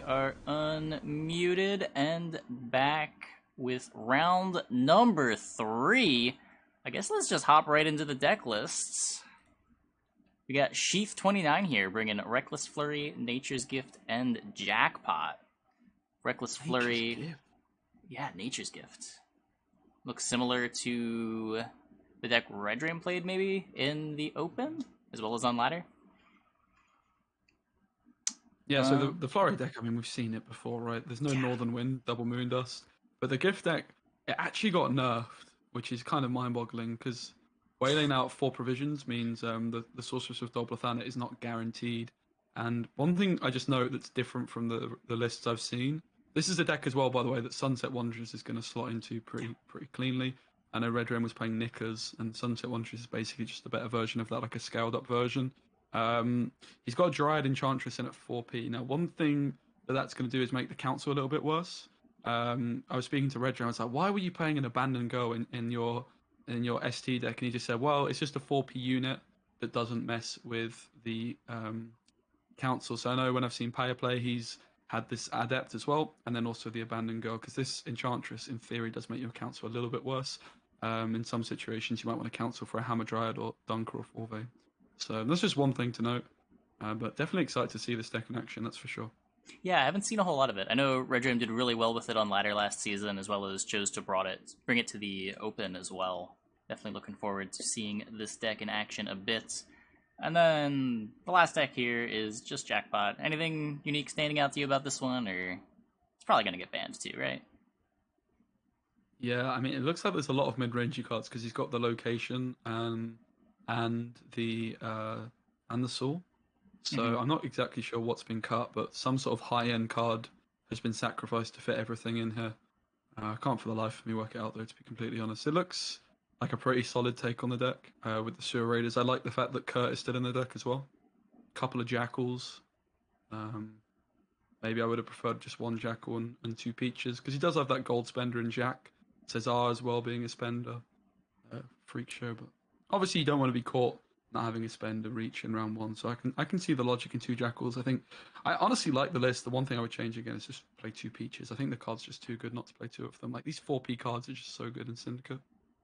are unmuted and back with round number 3. I guess let's just hop right into the deck lists. We got Sheath 29 here, bringing Reckless Flurry, Nature's Gift, and Jackpot. Reckless Flurry, yeah, Nature's Gift. Looks similar to the deck Red Dream played maybe in the Open, as well as on ladder. Yeah, so the Flurry deck, I mean, we've seen it before, right? There's no Northern Wind, Double Moon Dust. But the Gift deck, it actually got nerfed, which is kind of mind-boggling, because wailing out 4 provisions means the Sorceress of Dolblathana is not guaranteed. And one thing I just note that's different from the lists I've seen, this is a deck as well, by the way, that Sunset Wanderers is going to slot into pretty cleanly. I know Red Rain was playing Knickers, and Sunset Wanderers is basically just a better version of that, like a scaled-up version. He's got a Dryad Enchantress in at 4p. Now, one thing that's going to do is make the council a little bit worse. I was speaking to Red Rain, I was like, why were you playing an Abandoned Girl in your ST deck? And he just said, well, it's just a 4p unit that doesn't mess with the council. So I know when I've seen Paya play, he's had this Adept as well, and then also the Abandoned Girl, because this Enchantress, in theory, does make your council a little bit worse. In some situations, you might want to council for a Hammer Dryad or Dunker or Forvane. So that's just one thing to note. But definitely excited to see this deck in action, that's for sure. Yeah, I haven't seen a whole lot of it. I know Red Dream did really well with it on ladder last season, as well as chose to bring it to the Open as well. Definitely looking forward to seeing this deck in action a bit. And then the last deck here is just Jackpot. Anything unique standing out to you about this one, or it's probably going to get banned too, right? Yeah, I mean, it looks like there's a lot of mid-rangey cards because he's got the location and the soul. So I'm not exactly sure what's been cut, but some sort of high-end card has been sacrificed to fit everything in here. I can't for the life of me work it out, though, to be completely honest. It looks like a pretty solid take on the deck with the Sewer Raiders. I like the fact that Kurt is still in the deck as well. A couple of Jackals. Maybe I would have preferred just one Jackal and 2 Peaches, because he does have that gold spender in Jack. Cesar as well being a spender. Freak show, but obviously you don't want to be caught not having a spender reach in round 1, so I can see the logic in 2 Jackals. I think I honestly like the list. The one thing I would change again is just play 2 Peaches. I think the card's just too good not to play 2 of them. Like, these 4p cards are just so good in Syndicate.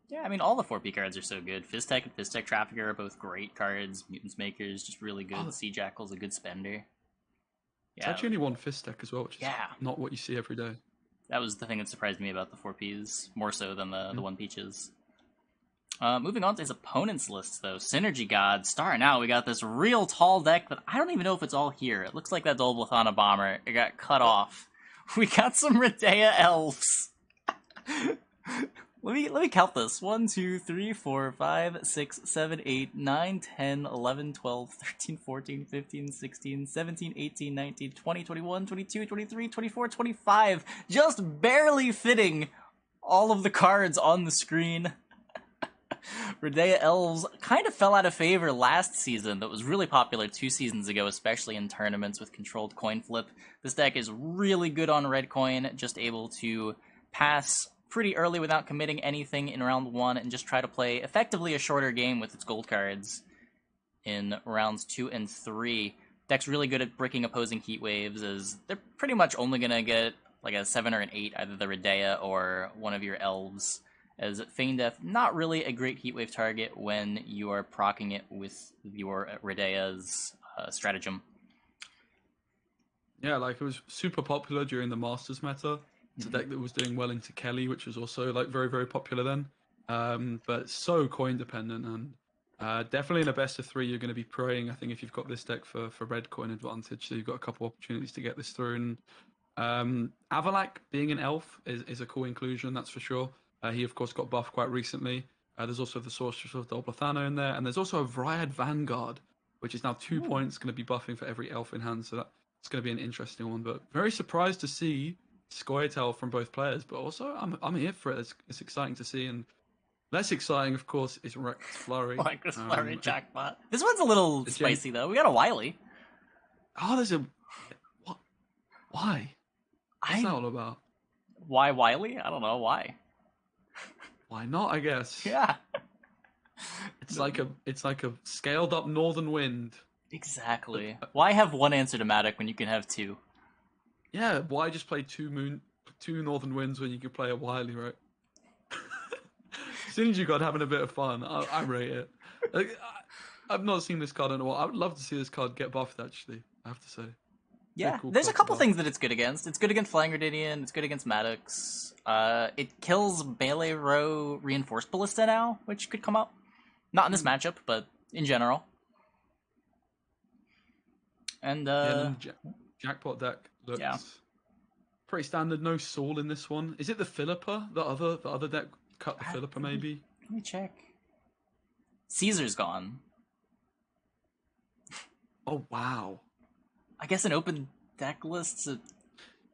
Yeah, I mean, all the 4p cards are so good. Fizztech and Fizztech Trafficker are both great cards. Mutants Maker is just really good. Sea Jackal's a good spender. Yeah. It's actually only one Fizztech as well, which is not what you see every day. That was the thing that surprised me about the 4Ps, more so than the 1 Peaches. Moving on to his opponent's list, though. SynergyGod. Starting out, we got this real tall deck that I don't even know if it's all here. It looks like that Dolblathana Bomber. It got cut off. We got some Redea Elves. Let me count this. 1, 2, 3, 4, 5, 6, 7, 8, 9, 10, 11, 12, 13, 14, 15, 16, 17, 18, 19, 20, 21, 22, 23, 24, 25. Just barely fitting all of the cards on the screen. Redea Elves kind of fell out of favor last season. That was really popular 2 seasons ago, especially in tournaments with controlled coin flip. This deck is really good on red coin, just able to pass pretty early without committing anything in round 1 and just try to play effectively a shorter game with its gold cards in rounds 2 and 3. Deck's really good at breaking opposing heat waves, as they're pretty much only going to get like a 7 or an 8, either the Redea or one of your elves, as Feign Death, not really a great heatwave target when you are proccing it with your Redea's stratagem. Yeah, like, it was super popular during the Masters meta. It's a deck that was doing well into Kelly, which was also like very, very popular then. But so coin dependent, and definitely in a best of 3, you're going to be praying, I think, if you've got this deck for red coin advantage. So you've got a couple opportunities to get this through. And Avalak being an elf is a cool inclusion, that's for sure. He, of course, got buffed quite recently. There's also the Sorceress of Dolblathana in there, and there's also a Vryad Vanguard, which is now 2 points, going to be buffing for every elf in hand, so that's going to be an interesting one. But very surprised to see Scoia'tael from both players, but also I'm here for it. It's exciting to see, and less exciting, of course, is Reckless Flurry. Reckless Flurry Jackpot. This one's a little spicy, though. We got a Wily. Oh, there's a... What? Why? What's that all about? Why Wily? I don't know. Why? Why not, I guess. Yeah. It's like a scaled up Northern Wind. Exactly. Why have one answer to Matic when you can have 2? Yeah, why just play two Northern Winds when you could play a Wily, right? SynergyGod having a bit of fun. I rate it. Like, I've not seen this card in a while. I would love to see this card get buffed, actually, I have to say. Be a Yeah, cool there's a card to couple buff. things that it's good against. It's good against Flying Grenadian, it's good against Maddox. It kills Melee Row Reinforced Ballista now, which could come up. Not in this matchup, but in general. And, Yeah, and then the Jackpot deck looks yeah. pretty standard. No Soul in this one. Is it the Philippa? The other deck cut the Philippa, maybe? Let me check. Caesar's gone. Oh, wow. I guess an open deck list.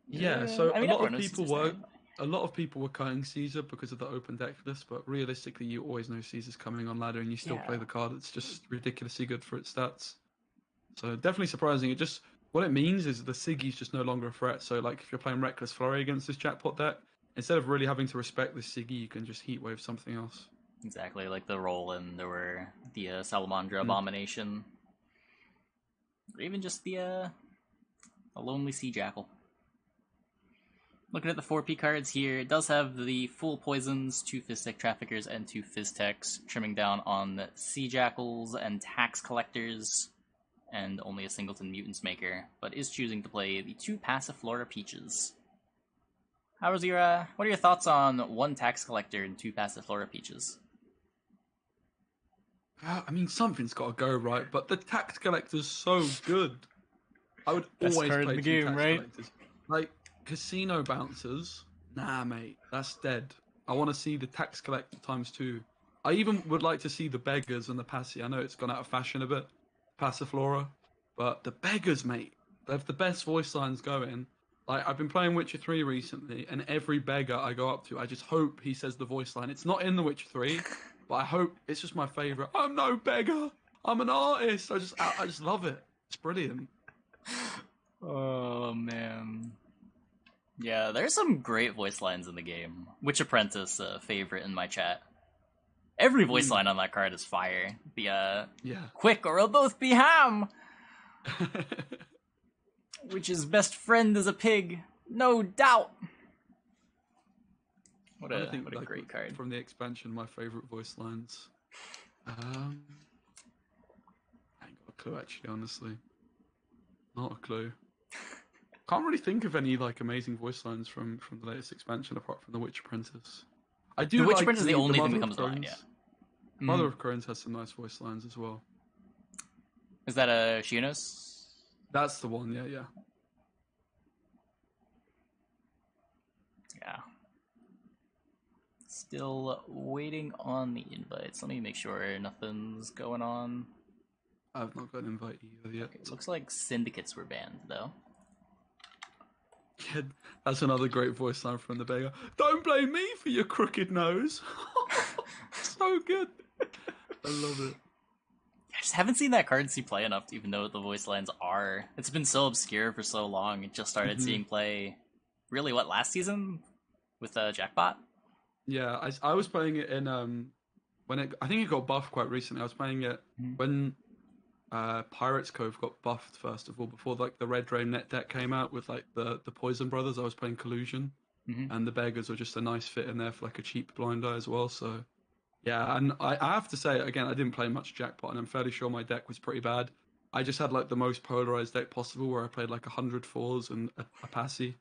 Yeah, so I mean, a lot of people were cutting Caesar because of the open deck list, but realistically, you always know Caesar's coming on ladder, and you still play the card. It's just ridiculously good for its stats. So definitely surprising. It just what it means is the Siggy's just no longer a threat. So like if you're playing Reckless Flurry against this Jackpot deck, instead of really having to respect the Siggy, you can just Heatwave something else. Exactly, like the Roland or the Salamandra Abomination. Or even just the a Lonely Sea Jackal. Looking at the 4P cards here, it does have the full poisons, 2 Fizztech Traffickers, and 2 Fizztechs, trimming down on Sea Jackals and Tax Collectors, and only a Singleton Mutants Maker, but is choosing to play the 2 Passiflora Peaches. What are your thoughts on 1 Tax Collector and 2 Passiflora Peaches? I mean, something's got to go right, but the Tax Collector's so good. I would always play 2 Tax Collectors. Like, Casino Bouncers, nah, mate, that's dead. I want to see the Tax Collector ×2. I even would like to see the Beggars and the Passy. I know it's gone out of fashion a bit, Passiflora, but the Beggars, mate, they have the best voice lines going. Like, I've been playing Witcher 3 recently, and every Beggar I go up to, I just hope he says the voice line. It's not in The Witcher 3, but I hope it's just my favorite. I'm no beggar. I'm an artist. I just love it. It's brilliant. Oh man. Yeah, there's some great voice lines in the game. Witch Apprentice, favorite in my chat. Every voice line on that card is fire. The quick or we'll both be ham. Witch's best friend is a pig, no doubt. What a great card. From the expansion, my favorite voice lines. I ain't got a clue actually, honestly. Not a clue. Can't really think of any like amazing voice lines from the latest expansion apart from the Witch Apprentice. I do. The Witch like Apprentice is the only thing that comes to mind. Yeah. Mother of Crones has some nice voice lines as well. Is that a Shionos? That's the one. Yeah. Yeah. Still waiting on the invites. Let me make sure nothing's going on. I've not got an invite either yet. Okay, it looks like syndicates were banned, though. Yeah, that's another great voice line from the beggar. Don't blame me for your crooked nose. So good. I love it. I just haven't seen that card see play enough to even know what the voice lines are. It's been so obscure for so long. It just started seeing play, really, last season? With Jackpot? Yeah, I was playing it in, I think it got buffed quite recently. I was playing it when Pirates Cove got buffed first of all, before like the Red Drain net deck came out with like the Poison Brothers. I was playing Collusion, and the Beggars were just a nice fit in there for like a cheap blind eye as well. So yeah, and I have to say again, I didn't play much Jackpot, and I'm fairly sure my deck was pretty bad. I just had like the most polarized deck possible, where I played like 100 fours and a Passy.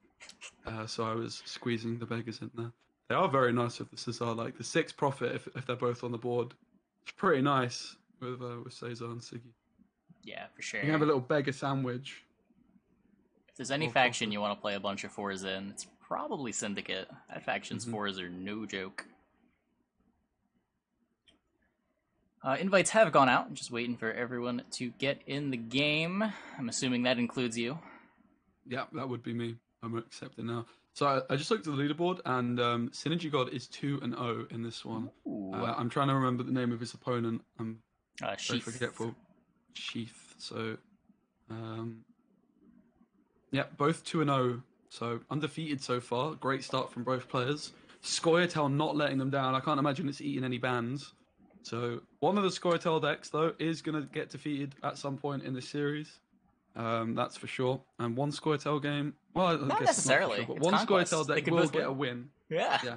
So I was squeezing the Beggars in there. They are very nice with the Cesar, like the 6 profit if they're both on the board. It's pretty nice with Cesar and Siggy. Yeah, for sure. You can have a little beggar sandwich. If there's any faction you want to play a bunch of 4s in, it's probably Syndicate. That faction's 4s are no joke. Invites have gone out. I'm just waiting for everyone to get in the game. I'm assuming that includes you. Yeah, that would be me. I'm accepting now. So I just looked at the leaderboard, and SynergyGod is 2-0 in this one. I'm trying to remember the name of his opponent. I'm very forgetful. Sheath. So, yeah, both 2-0. So undefeated so far. Great start from both players. Scoia'tael not letting them down. I can't imagine it's eating any bans. So one of the Scoia'tael decks though is gonna get defeated at some point in this series. That's for sure. And one Scoia'tael game. Well, I Not guess it's not for necessarily. sure, but It's one Conquest. Scoia'tael They deck could will both get a win. win. Yeah. Yeah.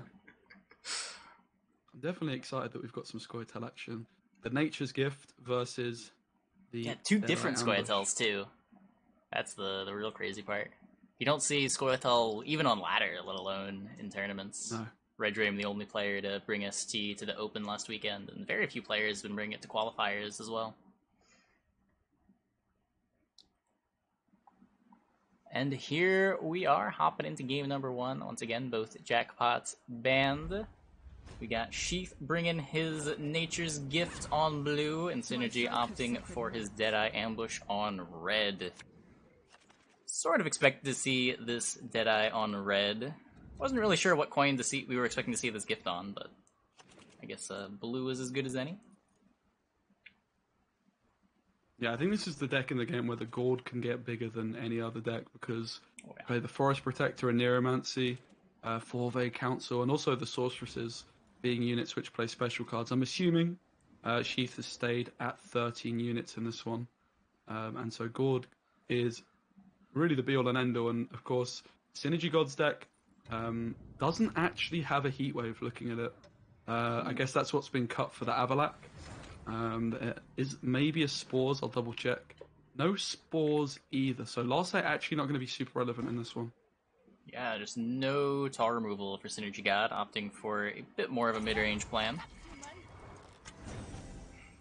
I'm definitely excited that we've got some Scoia'tael action. The Nature's Gift versus Yeah, the two Deadeye different Ambush. Scoia'taels too. That's the real crazy part. You don't see Scoia'tael even on ladder, let alone in tournaments. No. Red Dream, the only player to bring ST to the Open last weekend, and very few players have been bringing it to qualifiers as well. And here we are, hopping into game number 1. Once again, both jackpots banned. We got Sheath bringing his Nature's Gift on blue, and Synergy opting for his Deadeye Ambush on red. Sort of expected to see this Deadeye on red. Wasn't really sure what coin we were expecting to see this gift on, but I guess blue is as good as any. Yeah, I think this is the deck in the game where the gold can get bigger than any other deck because play the Forest Protector and Neuromancy, Forve Council, and also the Sorceresses being units which play special cards. I'm assuming Sheath has stayed at 13 units in this one, and so gold is really the be-all and end-all. And of course, SynergyGod's deck doesn't actually have a Heatwave. Looking at it, I guess that's what's been cut for the Avalak. There is maybe a Spores, I'll double check. No Spores either, so Last Sight actually not going to be super relevant in this one. Yeah, just no tar removal for SynergyGod, opting for a bit more of a mid-range plan.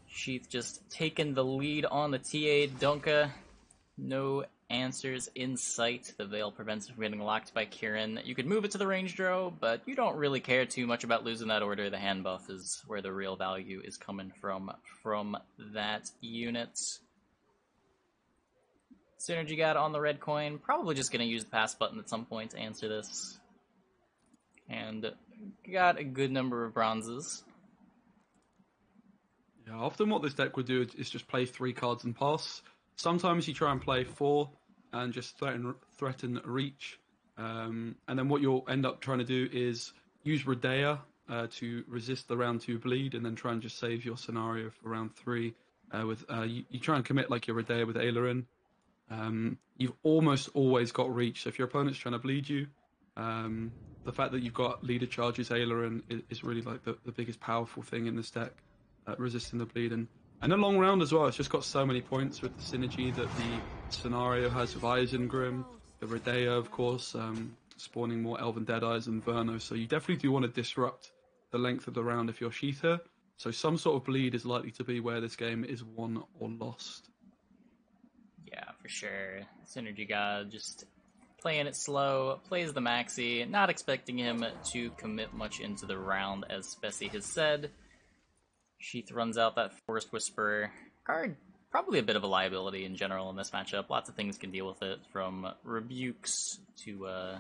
Sheath just taking the lead on the TA Donka. No answers in sight. The Veil prevents it from getting locked by Kieran. You could move it to the range draw, but you don't really care too much about losing that order. The hand buff is where the real value is coming from that unit. SynergyGod on the red coin. Probably just going to use the pass button at some point to answer this. And got a good number of bronzes. Yeah, often what this deck would do is just play 3 cards and pass. Sometimes you try and play 4 and just threaten reach. And then what you'll end up trying to do is use Redea to resist the round 2 bleed and then try and just save your scenario for round 3. You try and commit like your Redea with Aileron. You've almost always got reach. So if your opponent's trying to bleed you, the fact that you've got leader charges Aileron is really like the biggest powerful thing in this deck, resisting the bleed. And a long round as well. It's just got so many points with the synergy that the scenario has with Isengrim, the Redea, of course, spawning more Elven Deadeyes and Verno. So you definitely do want to disrupt the length of the round if you're Sheath here. So some sort of bleed is likely to be where this game is won or lost. Yeah, for sure. SynergyGod just playing it slow, plays the maxi, not expecting him to commit much into the round, as Spessy has said. Sheath runs out that Forest Whisperer card. Probably a bit of a liability in general in this matchup. Lots of things can deal with it, from rebukes to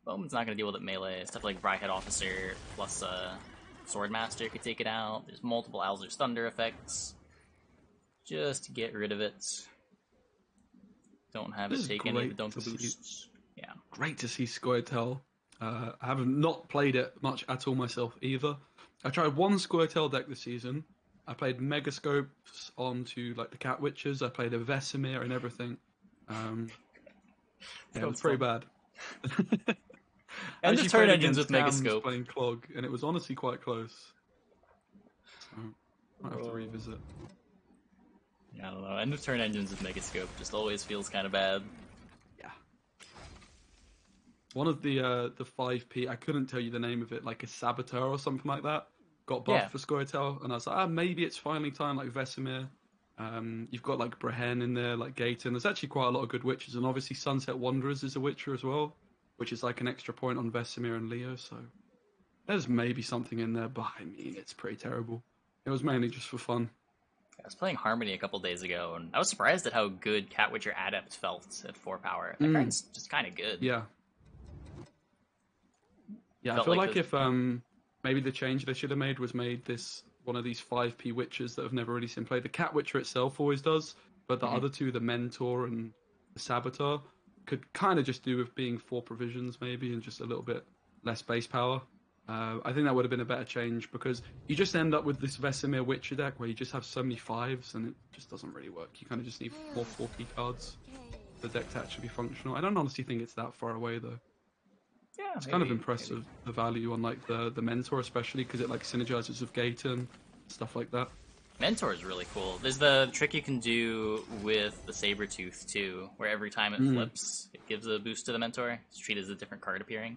Bowman's not going to deal with it melee. Stuff like Bridehead Officer plus Swordmaster could take it out. There's multiple Alzur's Thunder effects. Just get rid of it. Don't have it take any of the Donka boosts. Yeah. Great to see Scoia'tael. I have not played it much at all myself either. I tried one Scoia'tael deck this season. I played Megascopes onto like the Cat Witches. I played a Vesemir and everything. It was pretty bad. And just turn engines with Megascope. Playing Clog, and it was honestly quite close. So I might have to revisit. Yeah, I don't know. End of turn engines with Megascope just always feels kind of bad. Yeah. One of the 5p, I couldn't tell you the name of it, like a Saboteur or something like that, got buffed for Scoia'tael, and I was like, maybe it's finally time, like Vesemir. You've got like Brehen in there, like Gaten. There's actually quite a lot of good witches, and obviously Sunset Wanderers is a witcher as well, which is like an extra point on Vesemir and Leo, so there's maybe something in there, but I mean, it's pretty terrible. It was mainly just for fun. I was playing Harmony a couple days ago, and I was surprised at how good Cat Witcher Adept felt at 4 power. That card's just kind of good. Yeah. Yeah, I feel like if maybe the change they should have made was made this one of these 5p witches that have never really seen play. The Cat Witcher itself always does, but the other two, the Mentor and the Saboteur, could kind of just do with being 4 provisions maybe and just a little bit less base power. I think that would have been a better change because you just end up with this Vesemir Witcher deck where you just have so many 5s and it just doesn't really work. You kind of just need more 4P cards for the deck to actually be functional. I don't honestly think it's that far away though. Yeah, it's kind of impressive, the value on like the Mentor especially because it like synergizes with Gaten, stuff like that. Mentor is really cool. There's the trick you can do with the Sabretooth too, where every time it flips, it gives a boost to the Mentor. It's treated as a different card appearing.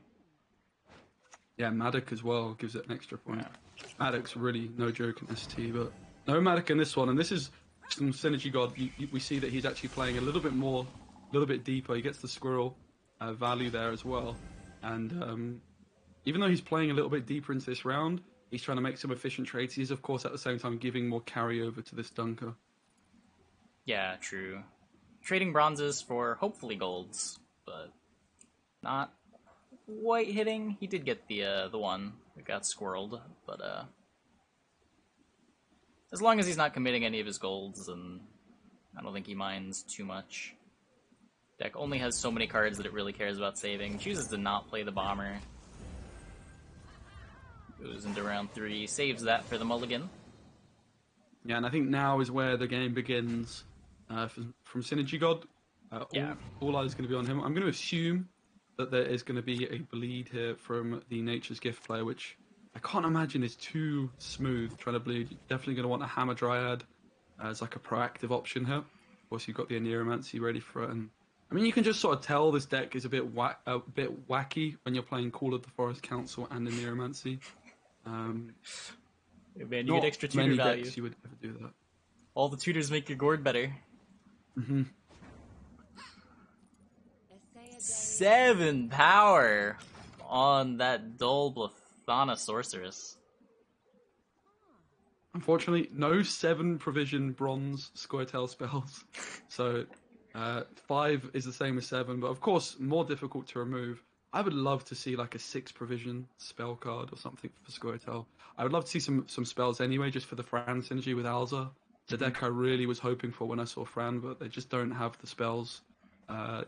Yeah, Madoc as well gives it an extra point. Yeah. Madoc's really no joke in ST, but no Madoc in this one. And this is some SynergyGod. We see that he's actually playing a little bit more, a little bit deeper. He gets the squirrel value there as well. And even though he's playing a little bit deeper into this round, he's trying to make some efficient trades. He's, of course, at the same time giving more carryover to this dunker. Yeah, true. Trading bronzes for hopefully golds, but not quite hitting. He did get the one that got squirreled, but as long as he's not committing any of his golds, then I don't think he minds too much. Deck only has so many cards that it really cares about saving. Chooses to not play the bomber. Goes into round 3, saves that for the mulligan. Yeah, and I think now is where the game begins from SynergyGod. All eyes is going to be on him. I'm going to assume that there is going to be a bleed here from the Nature's Gift player, which I can't imagine is too smooth trying to bleed. You're definitely going to want a Hammer Dryad as like a proactive option here. Of course, you've got the Aneromancy ready for it. And I mean, you can just sort of tell this deck is a bit wacky when you're playing Call of the Forest Council and Aneromancy. Man, you get extra tutor value. You would ever do that. All the tutors make your gourd better. 7 power on that Dolblathana Sorceress. Unfortunately, no 7 provision bronze Squirtle spells. So 5 is the same as 7, but of course more difficult to remove. I would love to see like a 6 provision spell card or something for Squirtle. I would love to see some spells anyway, just for the Fran synergy with Alza. The deck I really was hoping for when I saw Fran, but they just don't have the spells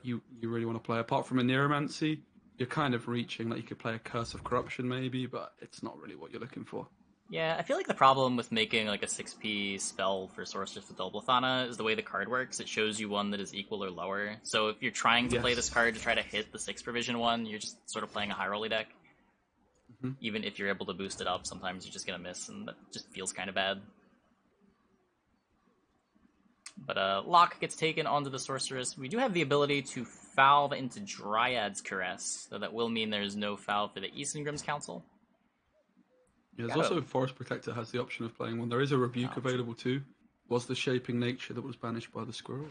you really want to play. Apart from a Neuromancy, you're kind of reaching. Like you could play a Curse of Corruption maybe, but it's not really what you're looking for. Yeah, I feel like the problem with making like a 6p spell for Sorceress with Dolblathana is the way the card works. It shows you one that is equal or lower. So if you're trying to play this card to try to hit the 6 provision one, you're just sort of playing a high rolly deck. Even if you're able to boost it up, sometimes you're just gonna miss, and that just feels kind of bad. But Lock gets taken onto the Sorceress. We do have the ability to Valve into Dryad's Caress, so that will mean there's no foul for the Isengrim's Council. Yeah, there's also Forest Protector has the option of playing one. There is a Rebuke available too. Was the Shaping Nature that was banished by the Squirrel.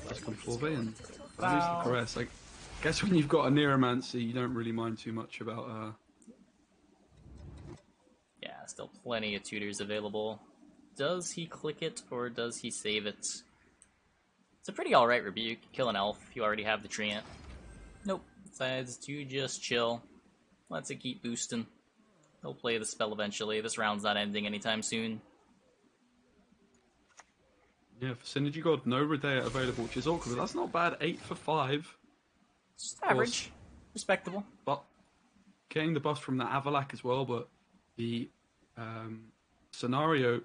Let's come forward and use the Caress. I guess when you've got a Neuromancy, you don't really mind too much about... Yeah, still plenty of tutors available. Does he click it, or does he save it? It's a pretty alright Rebuke. Kill an elf if you already have the Treant. Nope. Decides to just chill. Lets it keep boosting. He'll play the spell eventually. This round's not ending anytime soon. Yeah, for SynergyGod, no Redea available, which is awkward, but that's not bad. 8 for 5. It's just average. Respectable. But getting the buff from the Avalak as well, but the scenario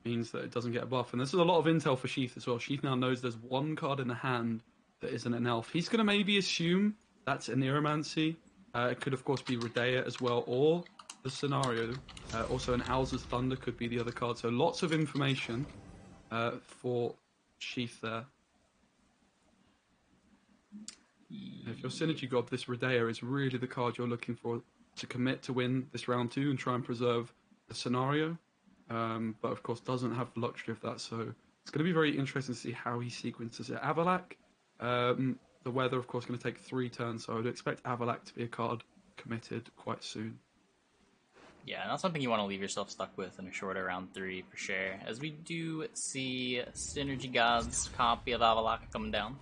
means that it doesn't get a buff. And this is a lot of intel for Sheath as well. Sheath now knows there's one card in the hand that isn't an elf. He's going to maybe assume that's a Neuromancy. It could, of course, be Redea as well, or the scenario. Also, an Alza's Thunder could be the other card. So lots of information for Sheath there. If you're SynergyGod, this Redea is really the card you're looking for to commit to win this round 2 and try and preserve the scenario. But of course doesn't have the luxury of that, so it's going to be very interesting to see how he sequences it. Avalak, the weather of course going to take 3 turns, so I would expect Avalak to be a card committed quite soon. Yeah, not something you want to leave yourself stuck with in a shorter round 3 for sure, as we do see SynergyGod's copy of Avalak coming down.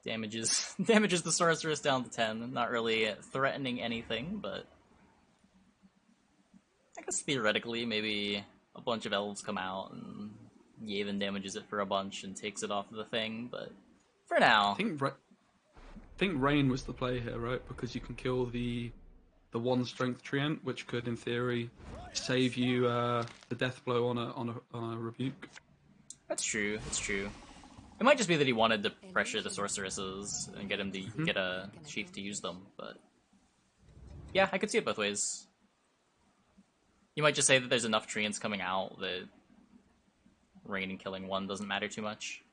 Damages the Sorceress down to 10, not really threatening anything, but I guess theoretically maybe a bunch of elves come out and Yavin damages it for a bunch and takes it off of the thing, but for now... I think think Rain was the play here, right? Because you can kill the one strength treant, which could, in theory, save you the death blow on a rebuke. That's true. That's true. It might just be that he wanted to pressure the sorceresses and get him to get a Sheath to use them, but yeah, I could see it both ways. You might just say that there's enough treants coming out that Rain and killing one doesn't matter too much.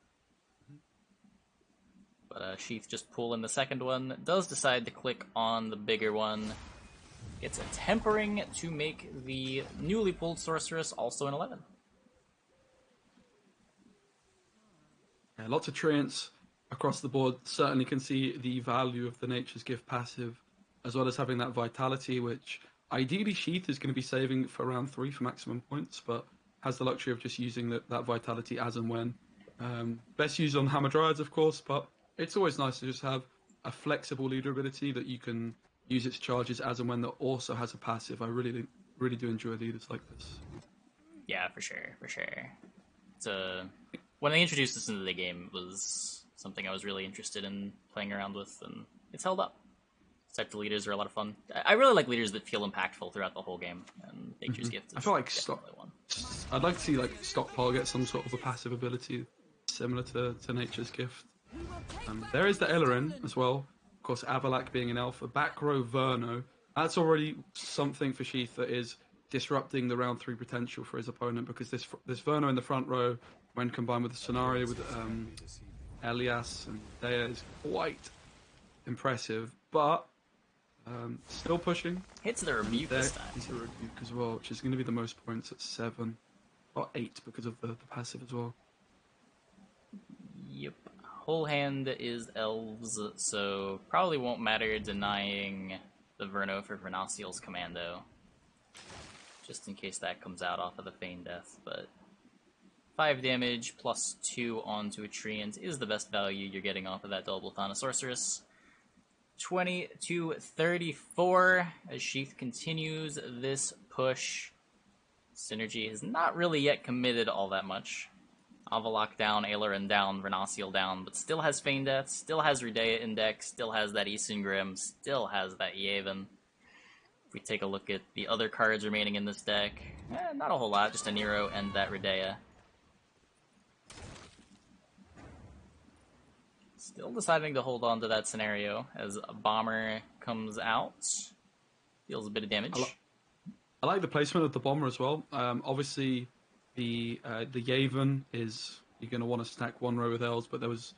But Sheath just pulling the second one, does decide to click on the bigger one. Gets a tempering to make the newly pulled sorceress also an 11. Yeah, lots of treants across the board. Certainly can see the value of the Nature's Gift passive, as well as having that vitality, which ideally Sheath is going to be saving for round 3 for maximum points, but has the luxury of just using that vitality as and when. Best used on Hammer Dryads, of course, but it's always nice to just have a flexible leader ability that you can use its charges as and when that also has a passive. I really do enjoy leaders like this. Yeah, for sure, for sure. It's when they introduced this into the game, it was something I was really interested in playing around with, and it's held up. These types of leaders are a lot of fun. I really like leaders that feel impactful throughout the whole game, and Nature's Gift is I feel like one. I'd like to see like Stockpile get some sort of a passive ability similar to Nature's Gift. There is the Ellerin as well. Of course, Avalak being an elf, a back row Verno. That's already something for Sheath that is disrupting the round 3 potential for his opponent, because this Verno in the front row, when combined with the scenario with Elias and Dea, is quite impressive. But still pushing. Hits the rebuke this time. Hits the rebuke as well, which is going to be the most points at 7 or 8 because of the passive as well. Yep. Whole hand is elves, so probably won't matter denying the Verno for Vernasiel's Commando. Just in case that comes out off of the Feign Death, but 5 damage plus 2 onto a treant is the best value you're getting off of that Double Thana Sorceress. 20 to 34 as Sheath continues this push. Synergy has not really yet committed all that much. Avalok down, Aileron down, Vernasiel down, but still has Feign Death, still has Rudea Index, still has that Isengrim, still has that Yavin. If we take a look at the other cards remaining in this deck, not a whole lot, just a Nero and that Rudea. Still deciding to hold on to that scenario as a Bomber comes out. Deals a bit of damage. I like the placement of the Bomber as well. Obviously, the Yavin is, you're going to want to stack one row with elves, but there was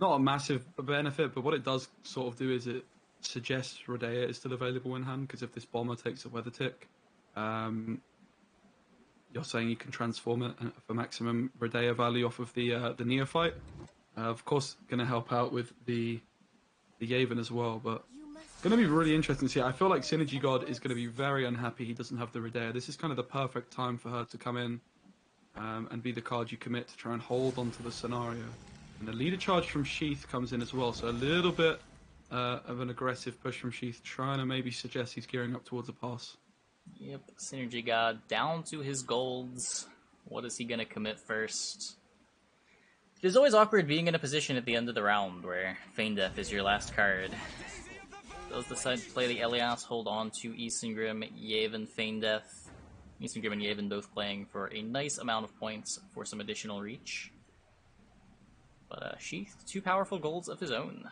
not a massive benefit, but what it does sort of do is it suggests Rudea is still available in hand, because if this Bomber takes a Weather Tick, you're saying you can transform it for maximum Rudea value off of the Neophyte. Of course, going to help out with the Yavin as well, but going to be really interesting to see. I feel like SynergyGod is going to be very unhappy he doesn't have the Rudea. This is kind of the perfect time for her to come in and be the card you commit to try and hold onto the scenario. And the leader charge from Sheath comes in as well, so a little bit of an aggressive push from Sheath, trying to maybe suggest he's gearing up towards a pass. Yep, SynergyGod down to his golds. What is he going to commit first? It is always awkward being in a position at the end of the round where Feign Death is your last card. Does decide to play the Elias, hold on to Isengrim, Yavin, Feign Death. Isengrim and Yavin both playing for a nice amount of points for some additional reach. But Sheath, 2 powerful golds of his own.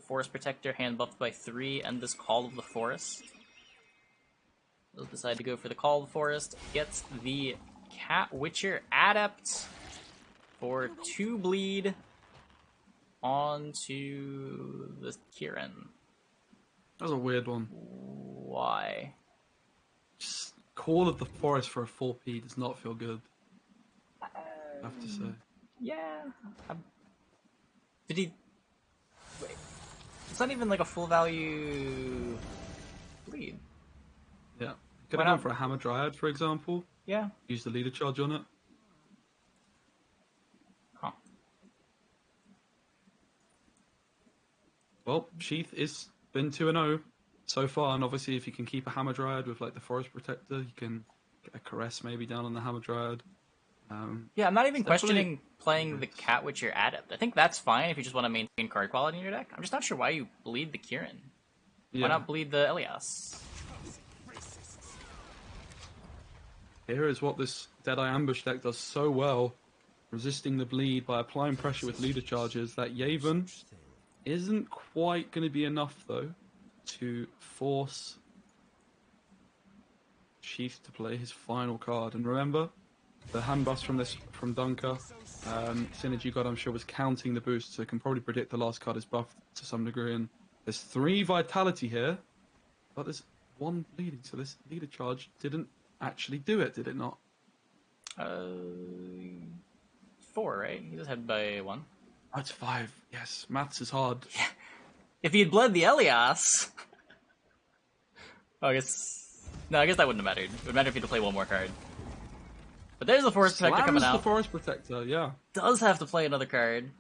Forest Protector, hand buffed by 3, and this Call of the Forest. Does decide to go for the Call of the Forest, gets the Cat Witcher Adept for 2 bleed onto the Kieran. That was a weird one. Why? Just Call of the Forest for a 4P does not feel good, I have to say. Yeah. Did he... Wait. It's not even like a full value bleed. Yeah. Could have gone for a Hammer Dryad, for example. Yeah. Use the leader charge on it. Huh. Well, Sheath is been 2-0 so far, and obviously if you can keep a Hammer Dryad with like the Forest Protector, you can get a Caress maybe down on the Hammer Dryad. Yeah, I'm not even It's questioning definitely playing the Cat Witcher Adept. I think that's fine if you just want to maintain card quality in your deck. I'm just not sure why you bleed the Kieran. Why yeah. not bleed the Elias? Here is what this Deadeye Ambush deck does so well, resisting the bleed by applying pressure with leader charges. That Yaven isn't quite going to be enough, though, to force Sheath to play his final card. And remember, the hand bust from Dunker, SynergyGod, I'm sure, was counting the boost, so can probably predict the last card is buffed to some degree. And there's 3 Vitality here, but there's 1 bleeding, so this leader charge didn't actually do it, did it not? 4, right? He just had by 1. Oh, it's 5. Yes, maths is hard. Yeah. If he had bled the Elias... Oh, I guess... No, I guess that wouldn't have mattered. It would matter if he had to play 1 more card. But there's the Forest Protector coming out. The Forest Protector, yeah. Does have to play another card.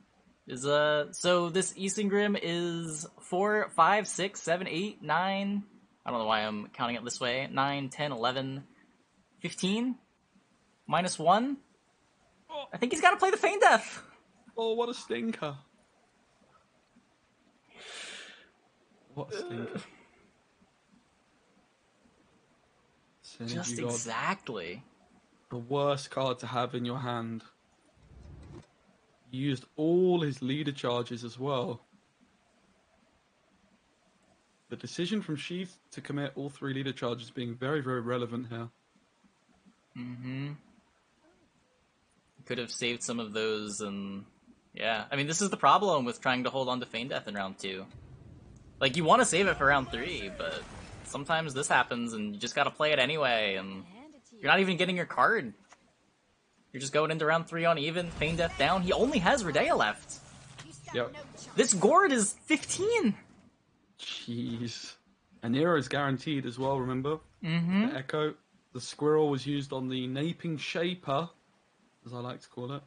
So this Isengrim is 4, 5, 6, 7, 8, 9... I don't know why I'm counting it this way. 9, 10, 11, 15? -1? Oh. I think he's got to play the Feign Death. Oh, what a stinker. What a stinker. Just exactly. The worst card to have in your hand. He used all his leader charges as well. The decision from Sheath to commit all 3 leader charges being very, very relevant here. Mm-hmm. Could have saved some of those, and yeah. I mean, this is the problem with trying to hold on to Feign Death in round 2. Like, you want to save it for round 3, but sometimes this happens, and you just gotta play it anyway, and you're not even getting your card. You're just going into round 3 on even, Feign Death down. He only has Redea left. Yep. This Gord is 15! Jeez. And Nero is guaranteed as well, remember? Mm-hmm. The Echo. The Squirrel was used on the Naping Shaper, as I like to call it.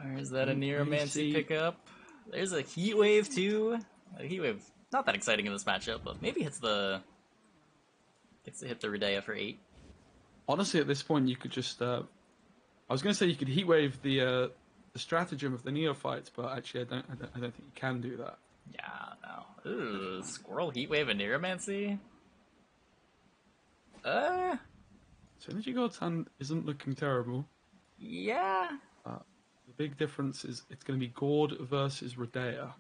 Or is that a Neuromancy pickup? There's a Heat Wave too. A Heat Wave, not that exciting in this matchup, but maybe gets to hit the Redea for 8. Honestly, at this point, you could just... I was going to say you could Heat Wave the stratagem of the Neophytes, but actually I don't think you can do that. Yeah, no. Ooh, Squirrel, Heat Wave, and Neuromancy? SynergyGod's hand isn't looking terrible. Yeah. The big difference is it's going to be Gord versus Redea.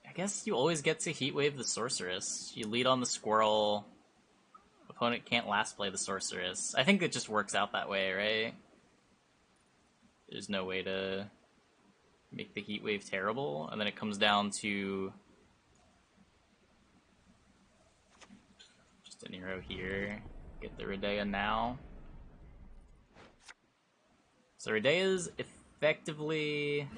I guess you always get to Heat Wave the Sorceress. You lead on the Squirrel. Opponent can't last play the Sorceress. I think it just works out that way, right? There's no way to make the Heat Wave terrible, and then it comes down to just an hero here. Get the Redea now. So Redea's effectively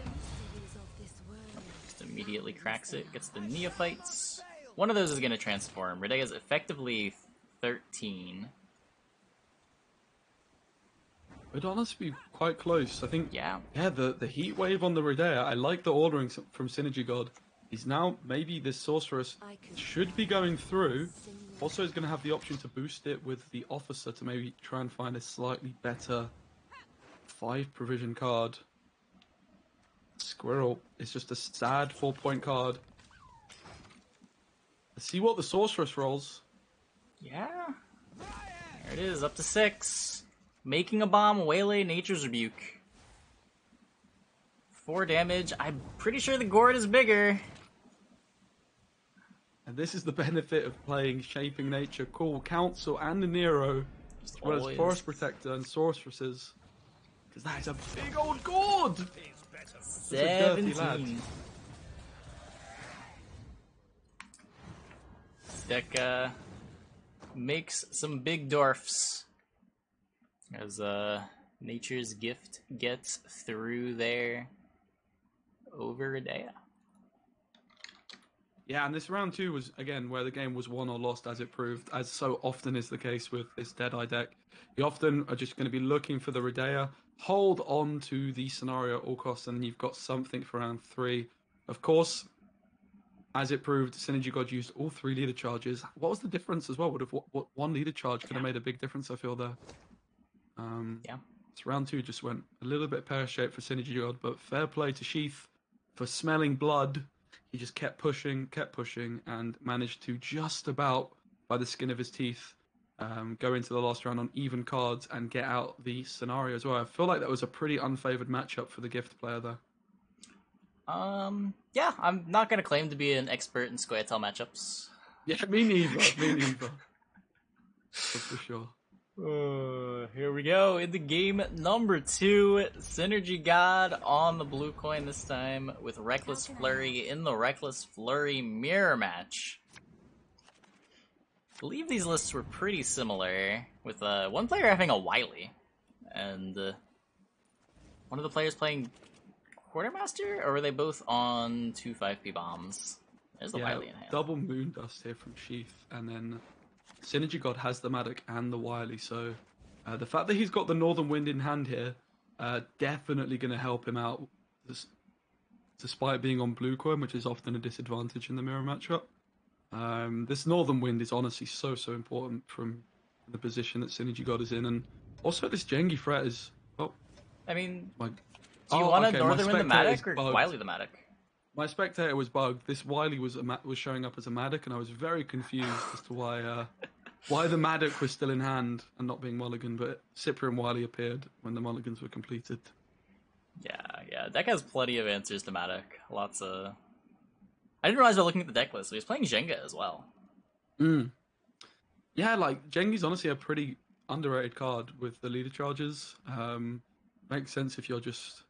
just immediately cracks it, gets the Neophytes. One of those is going to transform. Redea's effectively 13. It'd honestly be quite close. I think, yeah, the Heat Wave on the Redea, I like the ordering from SynergyGod. He's now, maybe this Sorceress should be going through. Also, he's going to have the option to boost it with the Officer to maybe try and find a slightly better 5 provision card. Squirrel is just a sad 4-point card. Let's see what the Sorceress rolls. Yeah. There it is, up to 6. Making a bomb, waylay, Nature's Rebuke. 4 damage. I'm pretty sure the Gord is bigger. And this is the benefit of playing Shaping Nature, Cool Council, and the Nero, as well as Forest Protector and Sorceresses. Because that is a big old Gord! 17. This deck makes some big dwarfs. As Nature's Gift gets through there over Redea. Yeah, and this round 2 was, again, where the game was won or lost, as it proved, as so often is the case with this Deadeye deck. You often are just going to be looking for the Redea, hold on to the scenario at all costs, and you've got something for round 3. Of course, as it proved, SynergyGod used all 3 leader charges. What was the difference as well? Would have what 1 leader charge could have made a big difference, I feel, there. Yeah. So round 2 just went a little bit pear-shaped for SynergyGod, but fair play to Sheath for smelling blood. He just kept pushing, and managed to just about, by the skin of his teeth, go into the last round on even cards and get out the scenario as well. I feel like that was a pretty unfavored matchup for the gift player there. Yeah, I'm not gonna claim to be an expert in Squaretel matchups. Yeah, me neither. For sure. Here we go into game number 2. SynergyGod on the blue coin this time with Reckless Flurry in the Reckless Flurry mirror match. I believe these lists were pretty similar, with one player having a Wily, and one of the players playing Quartermaster, or were they both on 2 5p bombs? There's the Wily in hand. Double Moondust here from Sheath, and then SynergyGod has the Madoc and the Wily, so the fact that he's got the Northern Wind in hand here, definitely going to help him out, despite being on blue coin, which is often a disadvantage in the mirror matchup. This Northern Wind is honestly so important from the position that SynergyGod is in, and also this Jengi threat is, well... I mean, do you want a Northern Wind the Madoc or Wily the Madoc? My Spectator was bugged. This Wily was showing up as a Madoc, and I was very confused as to why the Madoc was still in hand and not being mulligan, but Cyprian Wily appeared when the mulligans were completed. Yeah. Deck has plenty of answers to Madoc. Lots of... I didn't realize we were looking at the deck list, so he's playing Jenga as well. Yeah, like, Jengi's honestly a pretty underrated card with the leader charges. Makes sense if you're just...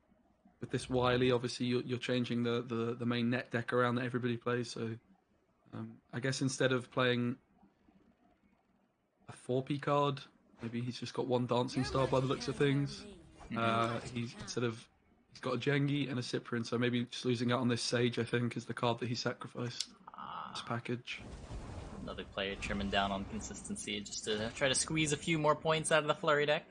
With this Wily, obviously, you're changing the main net deck around that everybody plays, so... I guess instead of playing a 4p card, maybe he's just got 1 Dancing Star by the looks of things. He's got a Jengi and a Cyprian, so maybe just losing out on this Sage, I think, is the card that he sacrificed. This package. Another player trimming down on consistency just to try to squeeze a few more points out of the Flurry deck.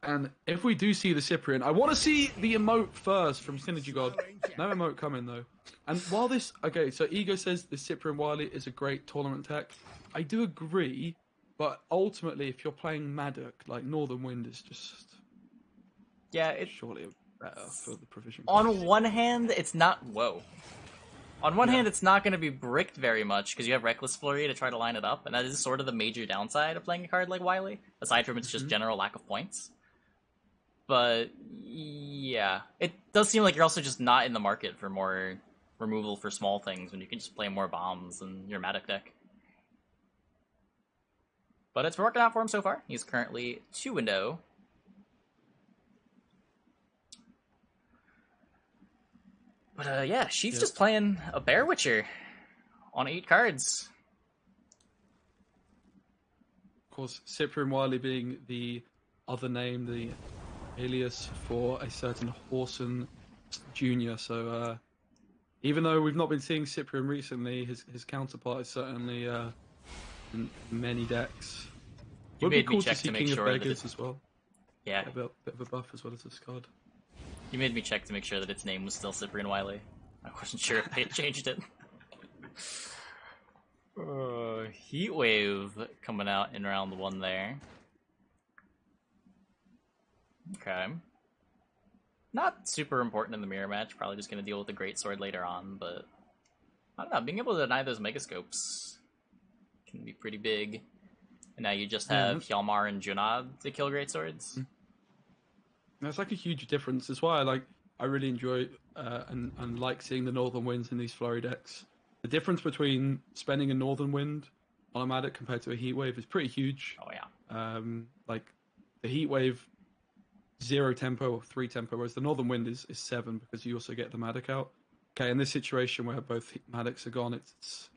And if we do see the Cyprian, I want to see the emote first from SynergyGod. No emote coming, though. And while this... Okay, so Ego says the Cyprian Wily is a great tournament tech. I do agree, but ultimately, if you're playing Madoc, like, Northern Wind is just... Yeah, it's... Surely better for the provision. On one hand, it's not... Whoa. On one hand, it's not going to be bricked very much, because you have Reckless Flurry to try to line it up, and that is sort of the major downside of playing a card like Wily, aside from its just general lack of points. But, yeah. It does seem like you're also just not in the market for more removal for small things, when you can just play more bombs in your Madoc deck. But it's working out for him so far. He's currently 2-0. But yeah, Sheath's just playing a Bear Witcher on 8 cards. Of course, Cyprian Wily being the other name, the alias for a certain Horson Jr. So even though we've not been seeing Cyprian recently, his counterpart is certainly in many decks. You Would be made cool me check to see to make King sure of that Beggars as well. Yeah. A bit of a buff as well as this card. You made me check to make sure that its name was still Cyprian Wily. I wasn't sure if they had changed it. Heatwave coming out in round 1 there. Okay. Not super important in the mirror match, probably just going to deal with the Greatsword later on, but I don't know, being able to deny those Megascopes can be pretty big. And now you just have Hjalmar and Junod to kill Greatswords. That's like a huge difference. That's why I really enjoy and like seeing the Northern Winds in these Flurry decks. The difference between spending a Northern Wind on a Madoc compared to a Heatwave is pretty huge. Oh yeah. Like the Heatwave 0 tempo or 3 tempo, whereas the Northern Wind is 7 because you also get the Madoc out. Okay, in this situation where both Madocs are gone, it's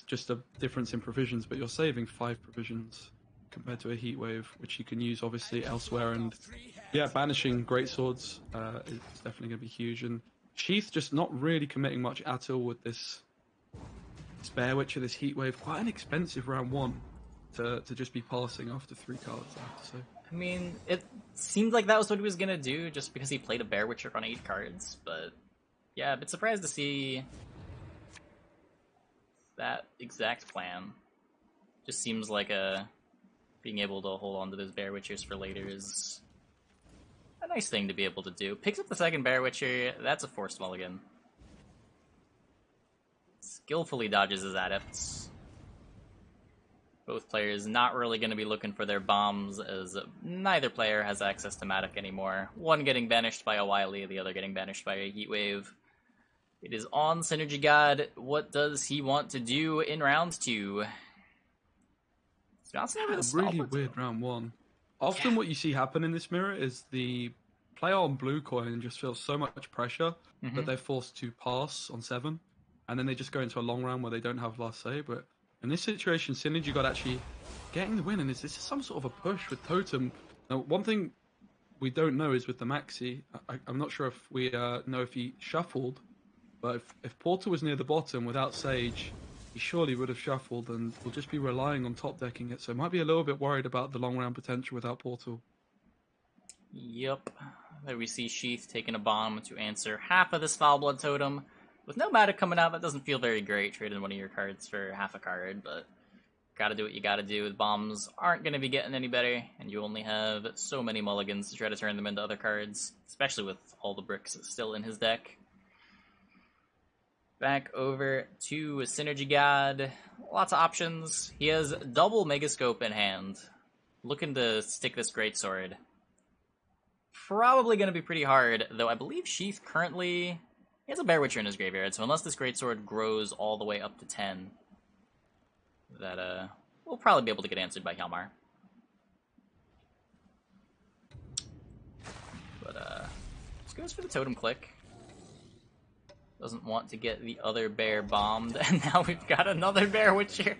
just a difference in provisions, but you're saving 5 provisions compared to a Heatwave, which you can use obviously elsewhere. And yeah, banishing Greatswords is definitely going to be huge. And Sheath just not really committing much at all with this Bear Witcher, this Heatwave. Quite an expensive round 1 to just be passing after 3 cards, I have to say. I mean, it seemed like that was what he was going to do just because he played a Bear Witcher on 8 cards, but yeah, a bit surprised to see that exact plan. Just seems like being able to hold on to those Bear Witchers for later is a nice thing to be able to do. Picks up the second Bear Witcher. That's a forced mulligan. Skillfully dodges his adepts. Both players not really going to be looking for their bombs, as neither player has access to Matic anymore. One getting banished by a Wily, the other getting banished by a Heatwave. It is on SynergyGod. What does he want to do in round 2? It's a really weird round 1. Often what you see happen in this mirror is the player on blue coin just feels so much pressure that they're forced to pass on 7, and then they just go into a long round where they don't have last say. But in this situation, SynergyGod actually getting the win, and this is some sort of a push with Totem. Now, one thing we don't know is with the Maxi, I'm not sure if we know if he shuffled, but if Portal was near the bottom without Sage, he surely would have shuffled and will just be relying on top decking it. So might be a little bit worried about the long round potential without Portal. Yep. There we see Sheath taking a bomb to answer half of this Foul Blood Totem. With no Matic coming out, that doesn't feel very great, trading one of your cards for half a card, but gotta do what you gotta do. The bombs aren't gonna be getting any better, and you only have so many mulligans to try to turn them into other cards, especially with all the bricks still in his deck. Back over to SynergyGod. Lots of options. He has double Megascope in hand. Looking to stick this Greatsword. Probably going to be pretty hard, though I believe Sheath currently... He has a Bear Witcher in his graveyard, so unless this Greatsword grows all the way up to 10, that we'll probably be able to get answered by Hjalmar. But just goes for the Totem Click. Doesn't want to get the other bear bombed, and now we've got another Bear Witcher.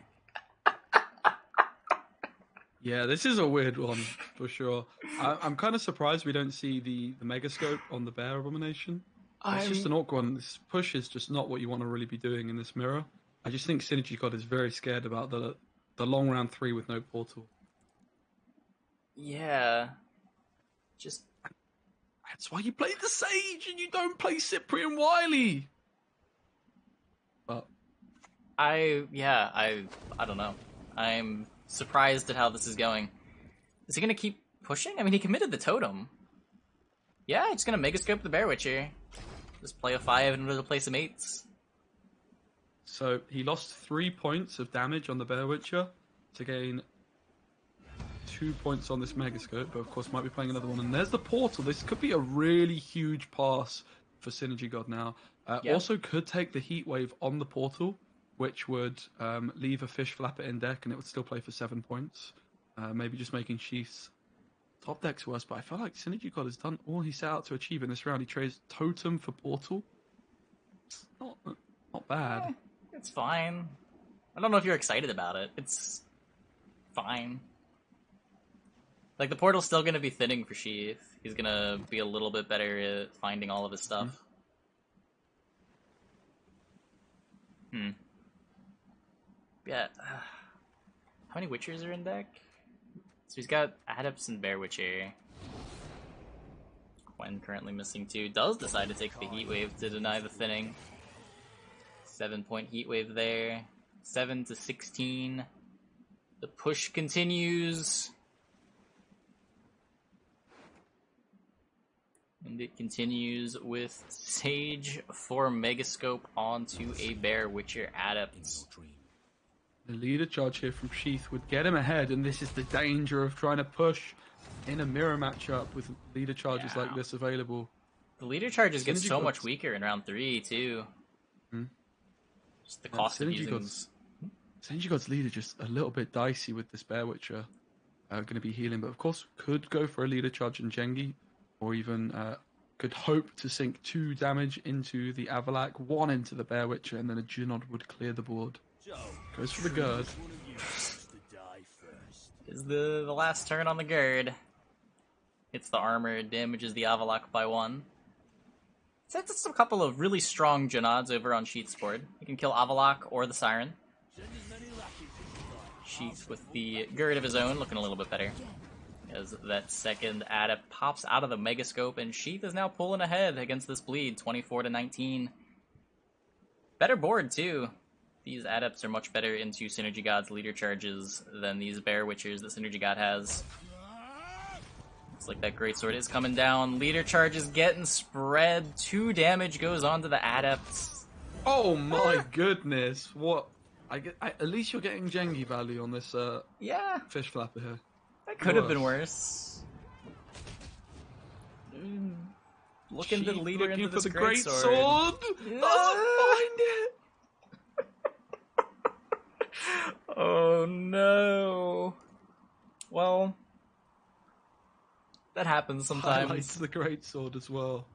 Yeah, this is a weird one, for sure. I'm kind of surprised we don't see the Megascope on the Bear Abomination. It's just an awkward one. This push is just not what you want to really be doing in this mirror. I just think SynergyGod is very scared about the long round 3 with no Portal. Yeah. Just... That's why you play the Sage and you don't play Cyprian Wily. But I don't know. I'm surprised at how this is going. Is he gonna keep pushing? I mean, he committed the totem. Yeah, he's gonna Megascope the Bear Witcher. Just play a 5 and we'll play some 8s. So he lost 3 points of damage on the Bear Witcher to gain 2 points on this Megascope, but of course might be playing another one. And there's the Portal. This could be a really huge pass for SynergyGod now. Also could take the Heatwave on the Portal, which would leave a Fish Flapper in deck, and it would still play for 7 points. Maybe just making Sheath's top deck's worse, but I feel like SynergyGod has done all he set out to achieve in this round. He trades Totem for Portal. Not bad. It's fine. I don't know if you're excited about it. It's fine. Like, the Portal's still going to be thinning for Sheath. He's going to be a little bit better at finding all of his stuff. Yeah. How many Witchers are in deck? So he's got Adepts and Bear Witcher. Gwent currently missing 2. Does decide to take the Heatwave to deny the thinning. 7-point Heatwave there. 7 to 16. The push continues. And it continues with Sage for Megascope onto a Bear Witcher Adept. The leader charge here from Sheath would get him ahead, and this is the danger of trying to push in a mirror matchup with leader charges like this available. The leader charges get so much weaker in round 3 too. Just the cost of using these. SynergyGod's leader just a little bit dicey with this Bear Witcher. Going to be healing, but of course could go for a leader charge in Jengi, or even could hope to sink 2 damage into the Avalak, 1 into the Bear Witcher, and then a Junod would clear the board. Goes for the Gird. Is the last turn on the Gird. Hits the armor, damages the Avalak by 1. Sets a couple of really strong Junods over on Sheath's board. You can kill Avalak or the Siren. Sheath with the Gird of his own, looking a little bit better. As that second Adept pops out of the Megascope, and Sheath is now pulling ahead against this bleed, 24 to 19. Better board, too. these adepts are much better into Synergy God's leader charges than these Bear Witchers that Synergy God has. Looks like that Greatsword is coming down. Leader charge is getting spread. 2 damage goes on to the adepts. Oh my goodness! What? At least you're getting Jengi value on this Yeah, fish flapper here. that could have been worse. Looking to the leader into this Greatsword. Yeah. Doesn't find it! Oh no. Well, that happens sometimes. Highlights the Greatsword as well.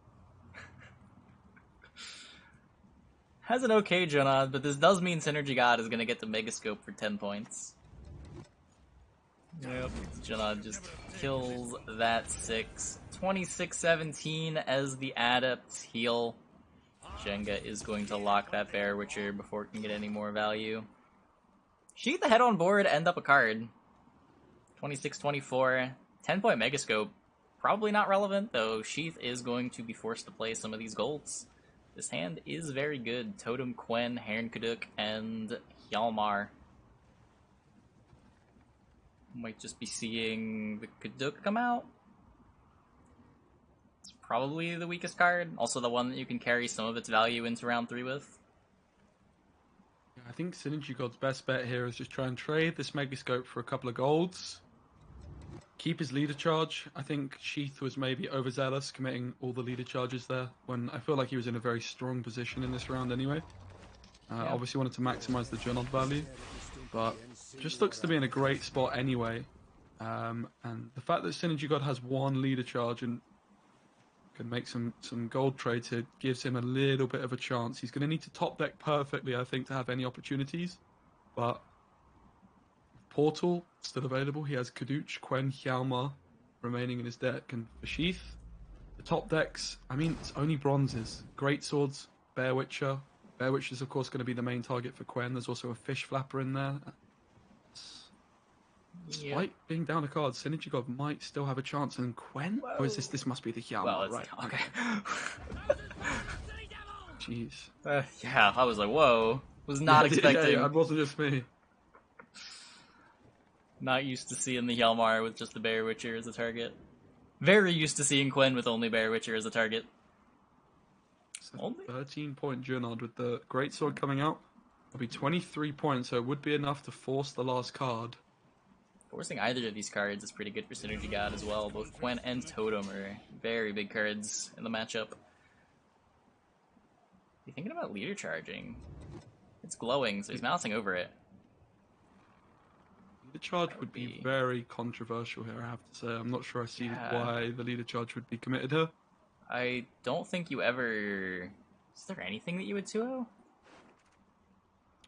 Has an okay Junod, but this does mean Synergy God is going to get the Megascope for 10 points. Yep, Junod just kills that 6. 26-17 as the Adepts heal. Jenga is going to lock that Bear Witcher before it can get any more value. Sheath ahead on board, end up a card. 26-24, 10-point Megascope. Probably not relevant, though Sheath is going to be forced to play some of these golds. This hand is very good. Totem, Quen, Heron Kaduk, and Hjalmar. Might just be seeing the Kaduk come out. It's probably the weakest card. Also the one that you can carry some of its value into round 3 with. I think SynergyGod's best bet here is just try and trade this Megascope for a couple of golds. Keep his leader charge. I think Sheath was maybe overzealous committing all the leader charges there when I feel like he was in a very strong position in this round anyway. Obviously wanted to maximize the Junod value, but just looks to be in a great spot anyway. And the fact that SynergyGod has 1 leader charge and can make some gold trades here gives him a little bit of a chance. He's going to need to top deck perfectly, I think, to have any opportunities. But Portal still available. He has Kaduk, Quen, Hjalmar remaining in his deck, and for Sheath, the top decks. I mean, it's only bronzes. Great Swords, Bear Witcher. Bear Witcher is of course going to be the main target for Quen. There's also a Fish Flapper in there. Despite being down a card, SynergyGod might still have a chance. And Quen? Or is this must be the Hjalmar, right? Okay. Jeez. Yeah, I was like, whoa. Was not expecting. Yeah, it wasn't just me. Not used to seeing the Hjalmar with just the Bear Witcher as a target. Very used to seeing Quen with only Bear Witcher as a target. So 13-point Junod with the Greatsword coming out. It'll be 23 points, so it would be enough to force the last card. Forcing either of these cards is pretty good for Synergy God as well. Both Quen and Totem are very big cards in the matchup. You thinking about leader charging? It's glowing, so he's mousing over it. The charge would be very controversial here, I have to say. I'm not sure I see why the leader charge would be committed here. I don't think you ever... Is there anything that you would 2-0?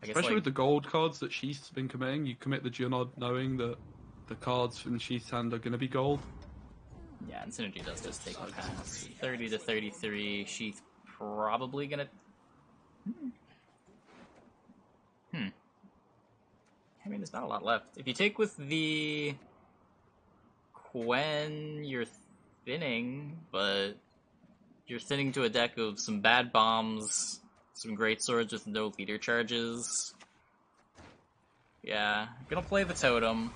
Especially with the gold cards that Sheath's been committing, you commit the Junod knowing that the cards in Sheath's hand are going to be gold. Yeah, and Synergy does just take a pass. 30-33, Sheath probably going to... I mean, there's not a lot left. If you take with the Quen, you're thinning, but you're thinning to a deck of some bad bombs, some great swords with no leader charges. Yeah, I'm gonna play the Totem,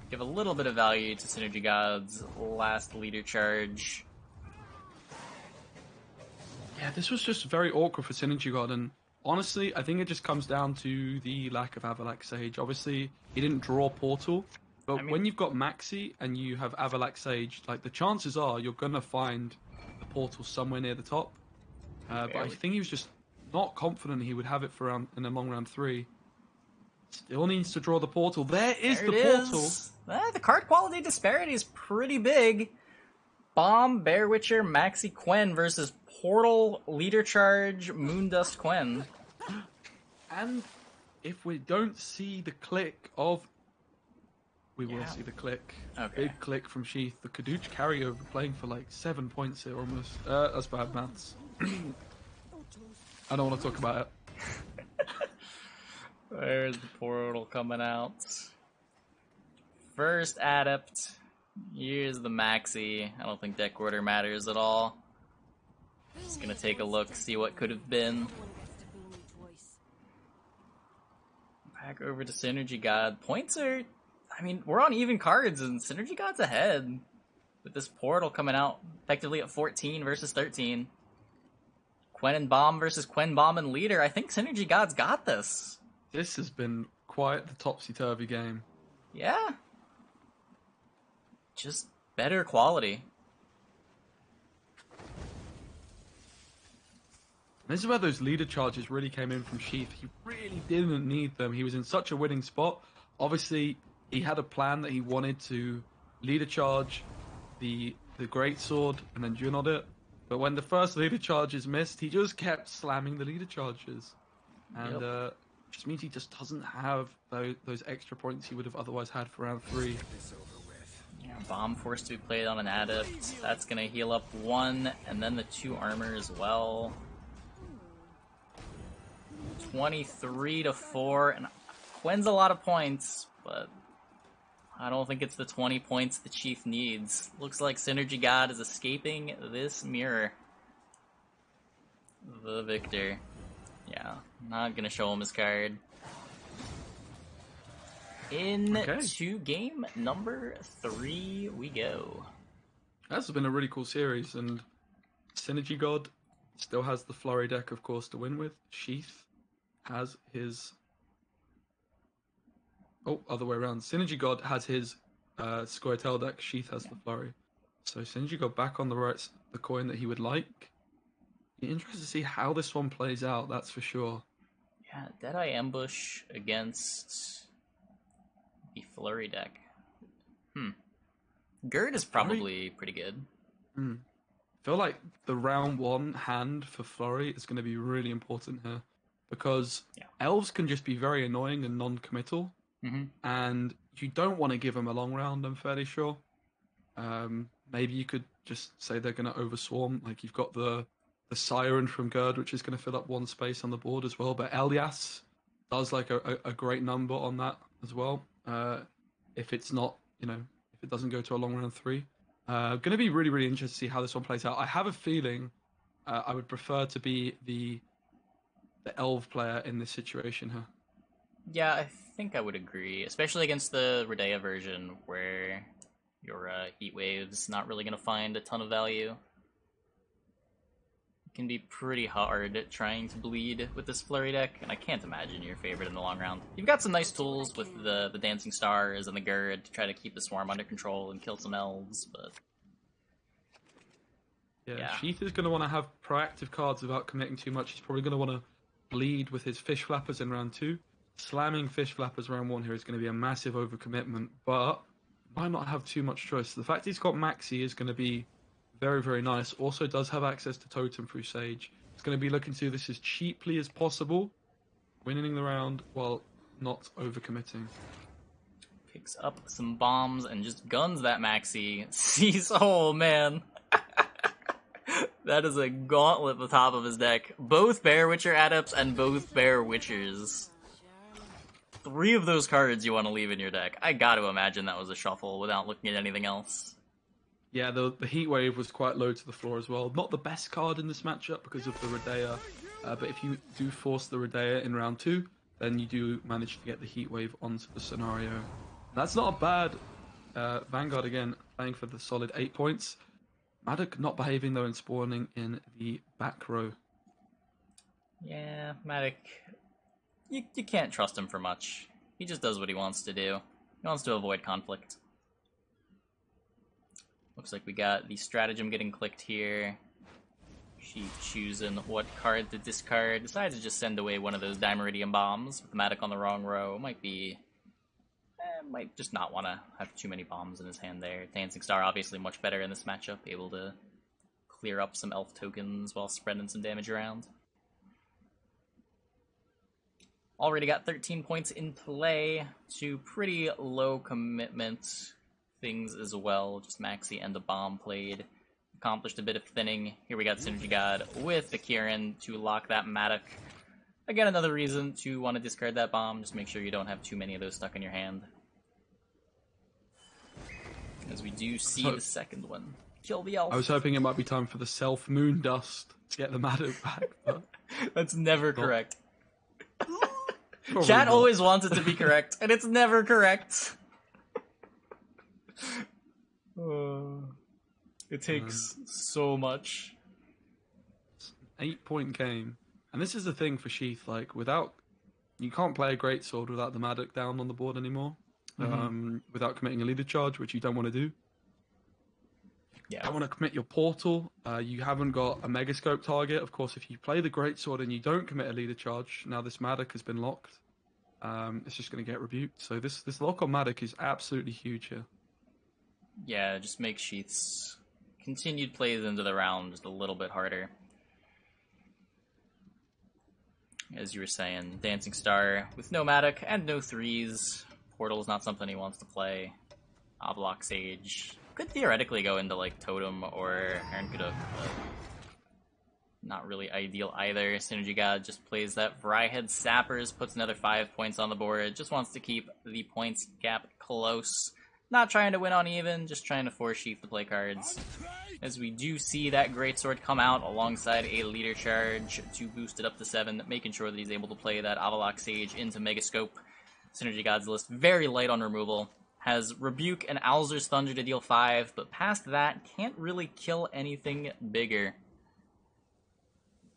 give a little bit of value to Synergy God's last leader charge. Yeah, this was just very awkward for Synergy God, and honestly, I think it just comes down to the lack of Avalax Sage. Obviously, he didn't draw Portal, but when you've got Maxi and you have Avalax Sage, like the chances are you're gonna find the Portal somewhere near the top. But I think he was just not confident he would have it for in a long round 3. Still needs to draw the Portal. There is the Portal. The card quality disparity is pretty big. Bomb, Bear Witcher, Maxi, Quen versus Portal, Leader Charge, Moondust, Quen. And if we don't see the click of... We will see the click. Okay. Big click from Sheath. The Kaduk carryover playing for like 7 points here almost. That's bad maths. I don't want to talk about it. There's the Portal coming out. First Adept. Here's the Maxi. I don't think deck order matters at all. Just gonna take a look, see what could have been. Back over to SynergyGod. Points are... I mean, we're on even cards, and SynergyGod's ahead. With this portal coming out effectively at 14 versus 13. Quen and Bomb versus Quen, Bomb, and Leader. I think SynergyGod's got this. This has been quite the topsy-turvy game. Yeah. Just better quality. This is where those leader charges really came in from Sheath. He really didn't need them. He was in such a winning spot. Obviously, he had a plan that he wanted to leader charge the greatsword and then Junod it. But when the first leader charges missed, he just kept slamming the leader charges. And just means he just doesn't have those extra points he would have otherwise had for round 3. Yeah, Bomb forced to be played on an adept. That's going to heal up 1, and then the 2 armor as well. 23-4, and Quen's a lot of points, but I don't think it's the 20 points the Sheath needs. Looks like SynergyGod is escaping this mirror. The victor. Yeah, not gonna show him his card. Into game number 3 we go. This has been a really cool series, and SynergyGod still has the Flurry deck, of course, to win with. Sheath has his... Oh, other way around. SynergyGod has his Scoia'tael deck. Sheath has the Flurry. So SynergyGod back on the coin that he would like. Be interested to see how this one plays out, that's for sure. Yeah, Deadeye Ambush against the Flurry deck. Gerd is probably pretty good. I feel like the round 1 hand for Flurry is going to be really important here. Because elves can just be very annoying and non-committal. And you don't want to give them a long round, I'm fairly sure. Maybe you could just say they're going to overswarm. Like, you've got the Siren from Gerd, which is going to fill up 1 space on the board as well. But Elias does like a great number on that as well. If it's not, if it doesn't go to a long round 3. Going to be really, really interested to see how this one plays out. I have a feeling I would prefer to be the elf player in this situation here. Yeah, I think I would agree, especially against the Redea version where your Heat Wave's not really going to find a ton of value. It can be pretty hard trying to bleed with this Flurry deck, and I can't imagine your favorite in the long round. You've got some nice tools with the Dancing Stars and the Gerd to try to keep the Swarm under control and kill some elves, but... Yeah, Sheath is going to want to have proactive cards without committing too much. He's probably going to want to bleed with his Fish Flappers in round 2. Slamming Fish Flappers round 1 here is going to be a massive overcommitment, but might not have too much choice. The fact he's got Maxi is going to be very, very nice. Also does have access to Totem through Sage. He's going to be looking to do this as cheaply as possible, winning the round while not overcommitting. Picks up some bombs and just guns that Maxi. Sees, oh man. That is a gauntlet at the top of his deck. Both Bear Witcher Adepts and both Bear Witchers. 3 of those cards you want to leave in your deck. I got to imagine that was a shuffle without looking at anything else. Yeah, the Heat Wave was quite low to the floor as well. Not the best card in this matchup because of the Redea, but if you do force the Redea in round 2, then you do manage to get the Heat Wave onto the scenario. That's not a bad Vanguard again, playing for the solid 8 points. Maddock not behaving though and spawning in the back row. Yeah, Maddock, you can't trust him for much. He just does what he wants to do. He wants to avoid conflict. Looks like we got the stratagem getting clicked here. Sheath choosing what card to discard. Decides to just send away one of those Dimeridium bombs with Maddock on the wrong row. Might just not want to have too many bombs in his hand there. Dancing Star obviously much better in this matchup, able to clear up some elf tokens while spreading some damage around. Already got 13 points in play. 2 pretty low commitment things as well. Just Maxi and the bomb played. Accomplished a bit of thinning. Here we got SynergyGod with the Kieran to lock that Maddock. Again, another reason to want to discard that bomb. Just make sure you don't have too many of those stuck in your hand. As we do see the second one. Kill the elf. I was hoping it might be time for the Self-Moon Dust to get the Maddock back, but... That's never correct. Chat always wants it to be correct, and it's never correct. It takes so much. 8-point game. And this is the thing for Sheath, like, you can't play a greatsword without the Maddock down on the board anymore. Without committing a leader charge, which you don't want to do. Yeah. You don't want to commit your portal. You haven't got a Megascope target. Of course, if you play the greatsword and you don't commit a leader charge, now this Maddock has been locked. It's just going to get rebuked. So this lock on Maddock is absolutely huge here. Yeah, just make Sheath's continued plays into the round just a little bit harder. As you were saying, Dancing Star with no Maddock and no 3s. Portal is not something he wants to play. Oblock Sage could theoretically go into like Totem or Hernkuduk, but not really ideal either. SynergyGod just plays that Vryhead Sappers, puts another 5 points on the board, just wants to keep the points gap close. Not trying to win on even, just trying to force Sheath to play cards. As we do see that Greatsword come out alongside a leader charge to boost it up to 7, making sure that he's able to play that Avalok Sage into Megascope. SynergyGod's list very light on removal. Has Rebuke and Alzur's Thunder to deal 5, but past that, can't really kill anything bigger.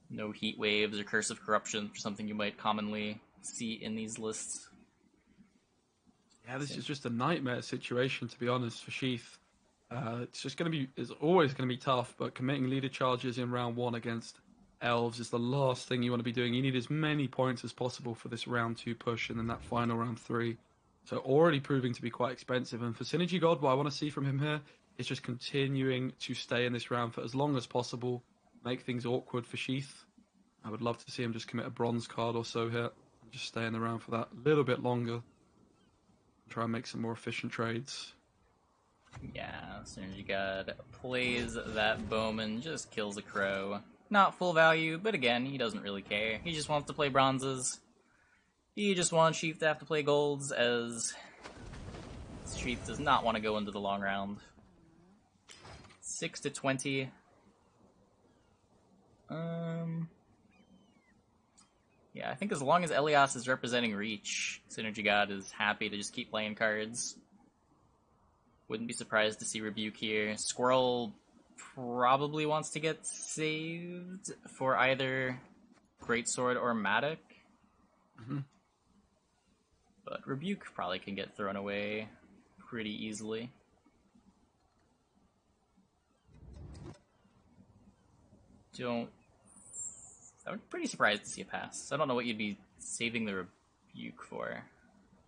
No Heat Waves or Curse of Corruption, something you might commonly see in these lists. Yeah, this is just a nightmare situation, to be honest, for Sheath. It's always going to be tough, but committing leader charges in round 1 against Elves is the last thing you want to be doing. You need as many points as possible for this round 2 push and then that final round 3. So already proving to be quite expensive. And for SynergyGod, what I want to see from him here is just continuing to stay in this round for as long as possible, make things awkward for Sheath. I would love to see him just commit a bronze card or so here, and just stay in the round for that little bit longer. Try and make some more efficient trades. Yeah, SynergyGod plays that Bowman, just kills a crow. Not full value, but again, he doesn't really care. He just wants to play bronzes. He just wants Sheath to have to play golds, as Sheath does not want to go into the long round. 6 to 20. Yeah, I think as long as Elias is representing Reach, SynergyGod is happy to just keep playing cards. Wouldn't be surprised to see Rebuke here. Squirrel probably wants to get saved for either Greatsword or Maddock. But Rebuke probably can get thrown away pretty easily. I'm pretty surprised to see a pass. I don't know what you'd be saving the Rebuke for.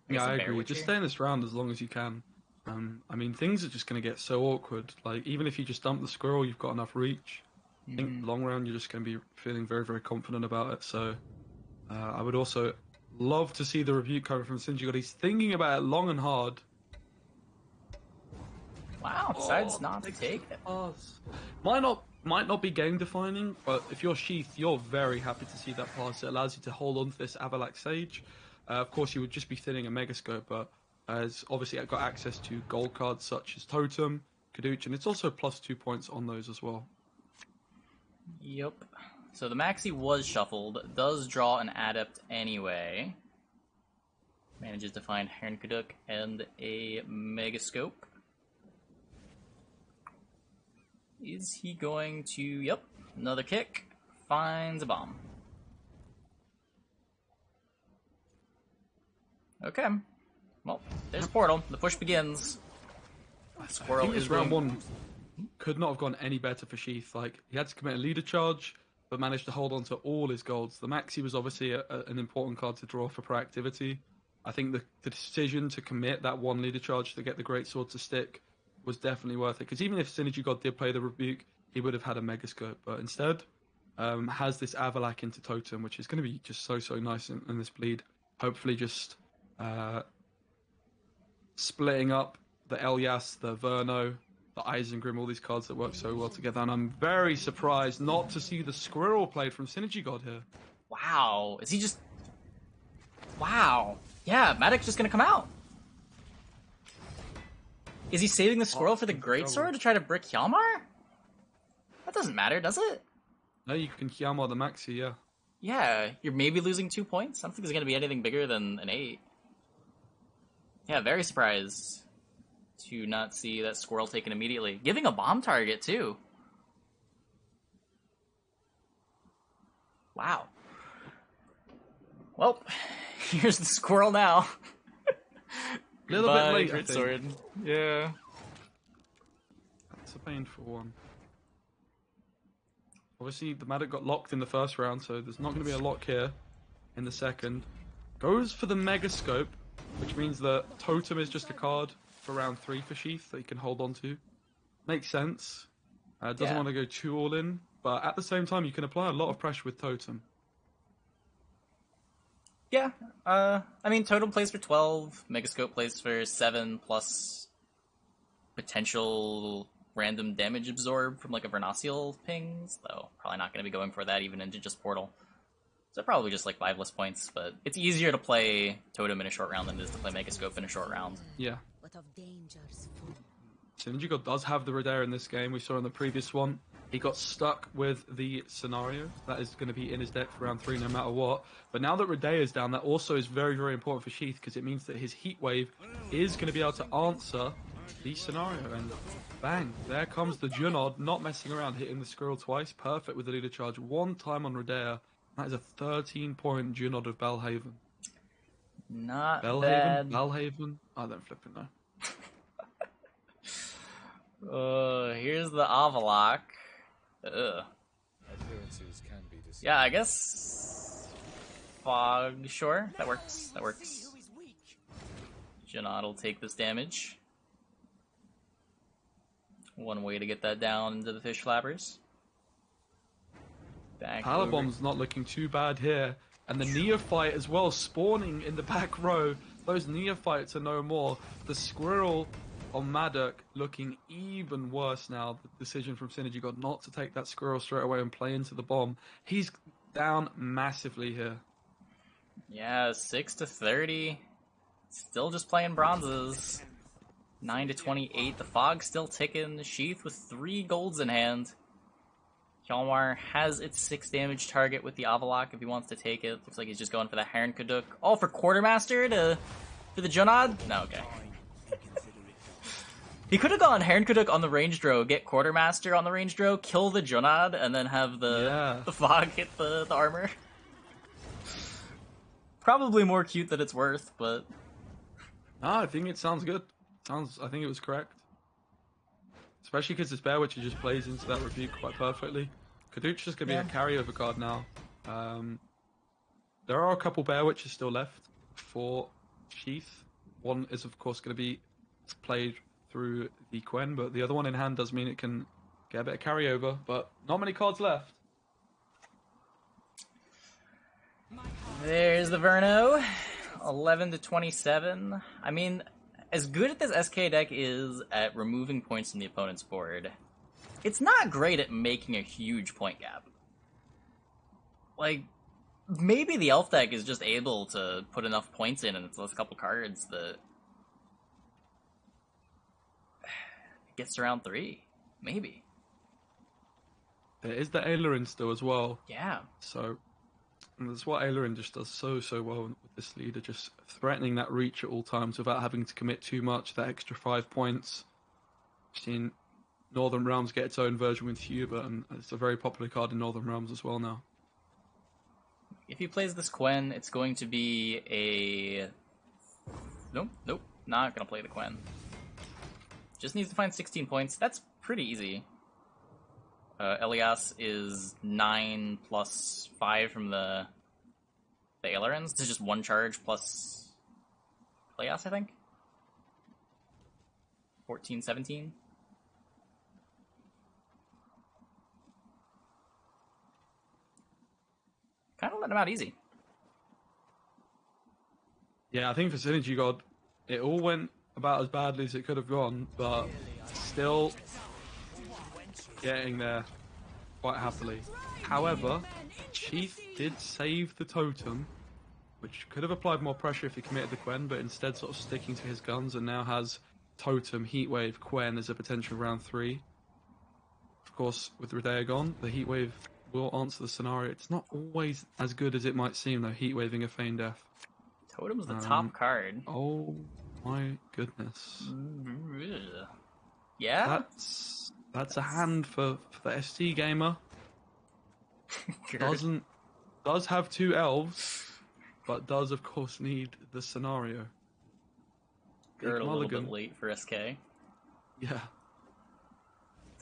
Yeah, I agree. Just stay in this round as long as you can. I mean, things are just going to get so awkward. Like, even if you just dump the Squirrel, you've got enough reach. I think long round, you're just going to be feeling very, very confident about it. So, I would also love to see the Rebuke coming from SynergyGod. He's thinking about it long and hard. Wow, decides not to take it. Might not be game defining, but if you're Sheath, you're very happy to see that pass. It allows you to hold on to this Avalak Sage. Of course, you would just be thinning a Megascope, but has obviously got access to gold cards such as Totem, Kadooch, and it's also plus 2 points on those as well. Yep. So the Maxi was shuffled, does draw an Adept anyway. Manages to find Hernkuduk and a Megascope. Is he going to... Yep, another kick. Finds a bomb. Okay. Well, there's Portal. The push begins. Squirrel is round 1 could not have gone any better for Sheath. Like, he had to commit a leader charge, but managed to hold on to all his golds. The Maxi was obviously an important card to draw for proactivity. I think the decision to commit that 1 leader charge to get the Greatsword to stick was definitely worth it. Because even if SynergyGod did play the Rebuke, he would have had a Megascope. But instead, has this Avalak into Totem, which is going to be just so nice in this bleed. Hopefully just splitting up the Elias, the Verno, the Isengrim, all these cards that work so well together. And I'm very surprised not to see the Squirrel played from SynergyGod here. Wow. Is he just... Wow. Yeah, Maddock's just going to come out. Is he saving the Squirrel for the Greatsword to try to brick Hjalmar? That doesn't matter, does it? No, you can Hjalmar the Maxi, yeah. Yeah, you're maybe losing 2 points. I don't think there's going to be anything bigger than an 8. Yeah, very surprised to not see that squirrel taken immediately. Giving a bomb target, too. Wow. Well, here's the squirrel now. A little bit late, I Great think. sword. Yeah. That's a painful one. Obviously, the Maddox got locked in the first round, so there's not going to be a lock here in the second. Goes for the Mega Scope, which means that Totem is just a card for round 3 for Sheath that he can hold on to. Makes sense. Doesn't want to go too all in, but at the same time, you can apply a lot of pressure with Totem. Yeah. I mean, Totem plays for 12, Megascope plays for 7, plus potential random damage absorb from like a Vernacial pings, though probably not going to be going for that even into just Portal. So probably just like 5 less points, but it's easier to play Totem in a short round than it is to play Megascope in a short round. Yeah. SynergyGod does have the Redare in this game. We saw in the previous one. He got stuck with the scenario. That is going to be in his deck for round 3 no matter what. But now that Redare is down, that also is very, very important for Sheath because it means that his Heat Wave is going to be able to answer the scenario. And bang, there comes the Junod, not messing around, hitting the squirrel twice. Perfect with the leader charge. 1 time on Redare. That is a 13-point Junod of Belhaven. Not Belhaven? bad. Belhaven? I don't flip it now. Here's the Avalok. Ugh. Yeah, I guess Fog, sure, that works. That works. Junod will take this damage. One way to get that down into the fish flappers. Power Bomb's not looking too bad here. And the Neophyte as well, spawning in the back row. Those Neophytes are no more. The Squirrel on Maddox looking even worse now. The decision from SynergyGod not to take that Squirrel straight away and play into the bomb. He's down massively here. Yeah, 6-30. Still just playing bronzes. 9-28. The Fog's still ticking. The Sheath with 3 golds in hand. Hjalmar has its 6 damage target with the Avalok if he wants to take it. Looks like he's just going for the Heron Kaduk. Oh, for Quartermaster for the Junod? No, okay. He could have gone Heron Kaduk on the range draw, get Quartermaster on the range draw, kill the Junod, and then have the Fog hit the armor. Probably more cute than it's worth, but... No, I think it sounds good. I think it was correct. Especially because this Bear Witcher just plays into that rebuke quite perfectly. Kaduk's just going to be a carryover card now. There are a couple Bear Witches still left for Sheath. One is, of course, going to be played through the Quen, but the other one in hand does mean it can get a bit of carryover, but not many cards left. There's the Verno. 11-27. I mean, as good as this SK deck is at removing points from the opponent's board, it's not great at making a huge point gap. Like, maybe the Elf deck is just able to put enough points in and it's those couple cards that gets to round 3. Maybe. There is the Ailerin still as well. Yeah. So, and that's what Ailerin just does so well with this leader, just threatening that reach at all times without having to commit too much, that extra 5 points. I've seen Northern Realms get its own version with Hubert, and it's a very popular card in Northern Realms as well now. If he plays this Quen, it's going to be a... Nope, not gonna play the Quen. Just needs to find 16 points. That's pretty easy. Elias is 9 plus 5 from the Ailerons. This is just 1 charge plus Elias, I think. 14, 17. Kind of let him out easy. Yeah, I think for SynergyGod, it all went about as badly as it could have gone, but still getting there quite happily. However, Sheath did save the totem, which could have applied more pressure if he committed the Quen, but instead sort of sticking to his guns and now has totem, Heatwave, Quen as a potential round 3. Of course, with Redea gone, the Heatwave will answer the scenario. It's not always as good as it might seem, though, heat waving a Feign Death. Totem's the top card. Oh my goodness. Yeah? That's a hand for the ST gamer. Does have 2 elves, but does of course need the scenario. Gerd a little bit late for SK. Yeah.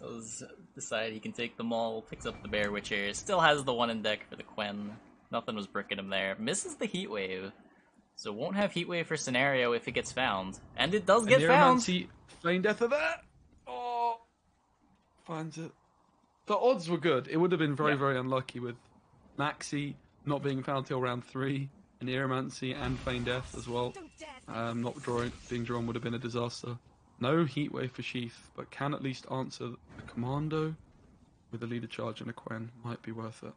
Does decide he can take them all, picks up the Bear Witcher, still has the 1 in deck for the Quen. Nothing was bricking him there. Misses the Heat Wave. So won't have Heat Wave for scenario if it gets found. And it does get found! Feign Death of that! Oh! Finds it. The odds were good. It would have been very unlucky with Maxi not being found till round 3, and Neuromancy and Feign Death as well. Not being drawn would have been a disaster. No Heat Wave for Sheath, but can at least answer the Commando with a leader charge and a Quen. Might be worth it.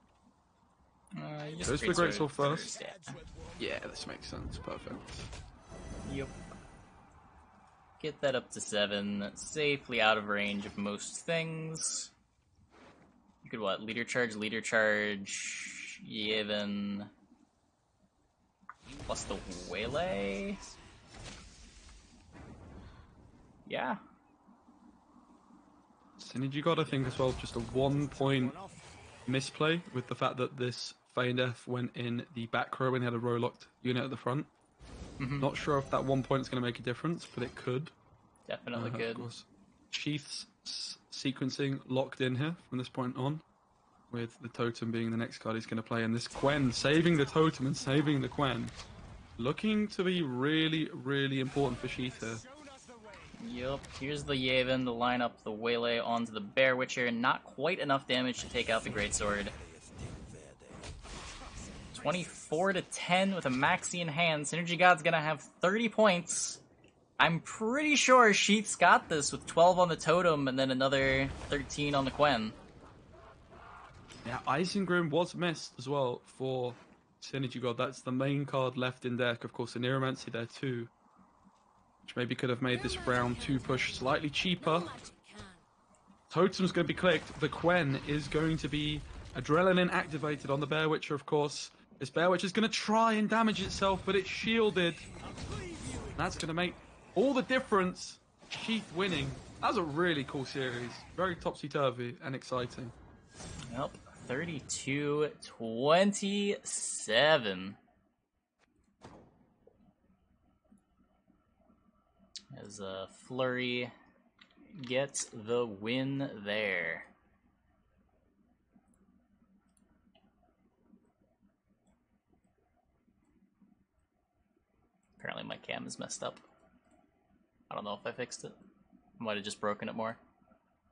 Goes for the Greatsword first. Yeah, this makes sense. Perfect. Yep. Get that up to 7. Safely out of range of most things. You could what? Leader charge, Yevon. Plus the Waylay? Yeah. SynergyGod, I think, as well, just a 1-point misplay with the fact that this Feign Death went in the back row when he had a row locked unit at the front. Not sure if that 1 point is going to make a difference, but it could. Definitely could. Of course. Sheath's sequencing locked in here from this point on, with the Totem being the next card he's going to play, and this Quen saving the Totem and saving the Quen. Looking to be really, really important for Sheath here. Yup, here's the Yevon to line up the Waylay onto the Bear Witcher. Not quite enough damage to take out the Greatsword. 24-10 with a Maxi in hand. SynergyGod's gonna have 30 points. I'm pretty sure Sheath's got this with 12 on the Totem and then another 13 on the Quen. Yeah, Isengrim was missed as well for SynergyGod. That's the main card left in deck. Of course, the Neuromancy there too, which maybe could have made this round 2 push slightly cheaper. Totem's going to be clicked. The Quen is going to be Adrenaline activated on the Bear Witcher, of course. This Bear Witcher is going to try and damage itself, but it's shielded. That's going to make all the difference. Sheath winning. That was a really cool series. Very topsy-turvy and exciting. Yep, 32-27. As Flurry gets the win there. Apparently my cam is messed up. I don't know if I fixed it. I might have just broken it more.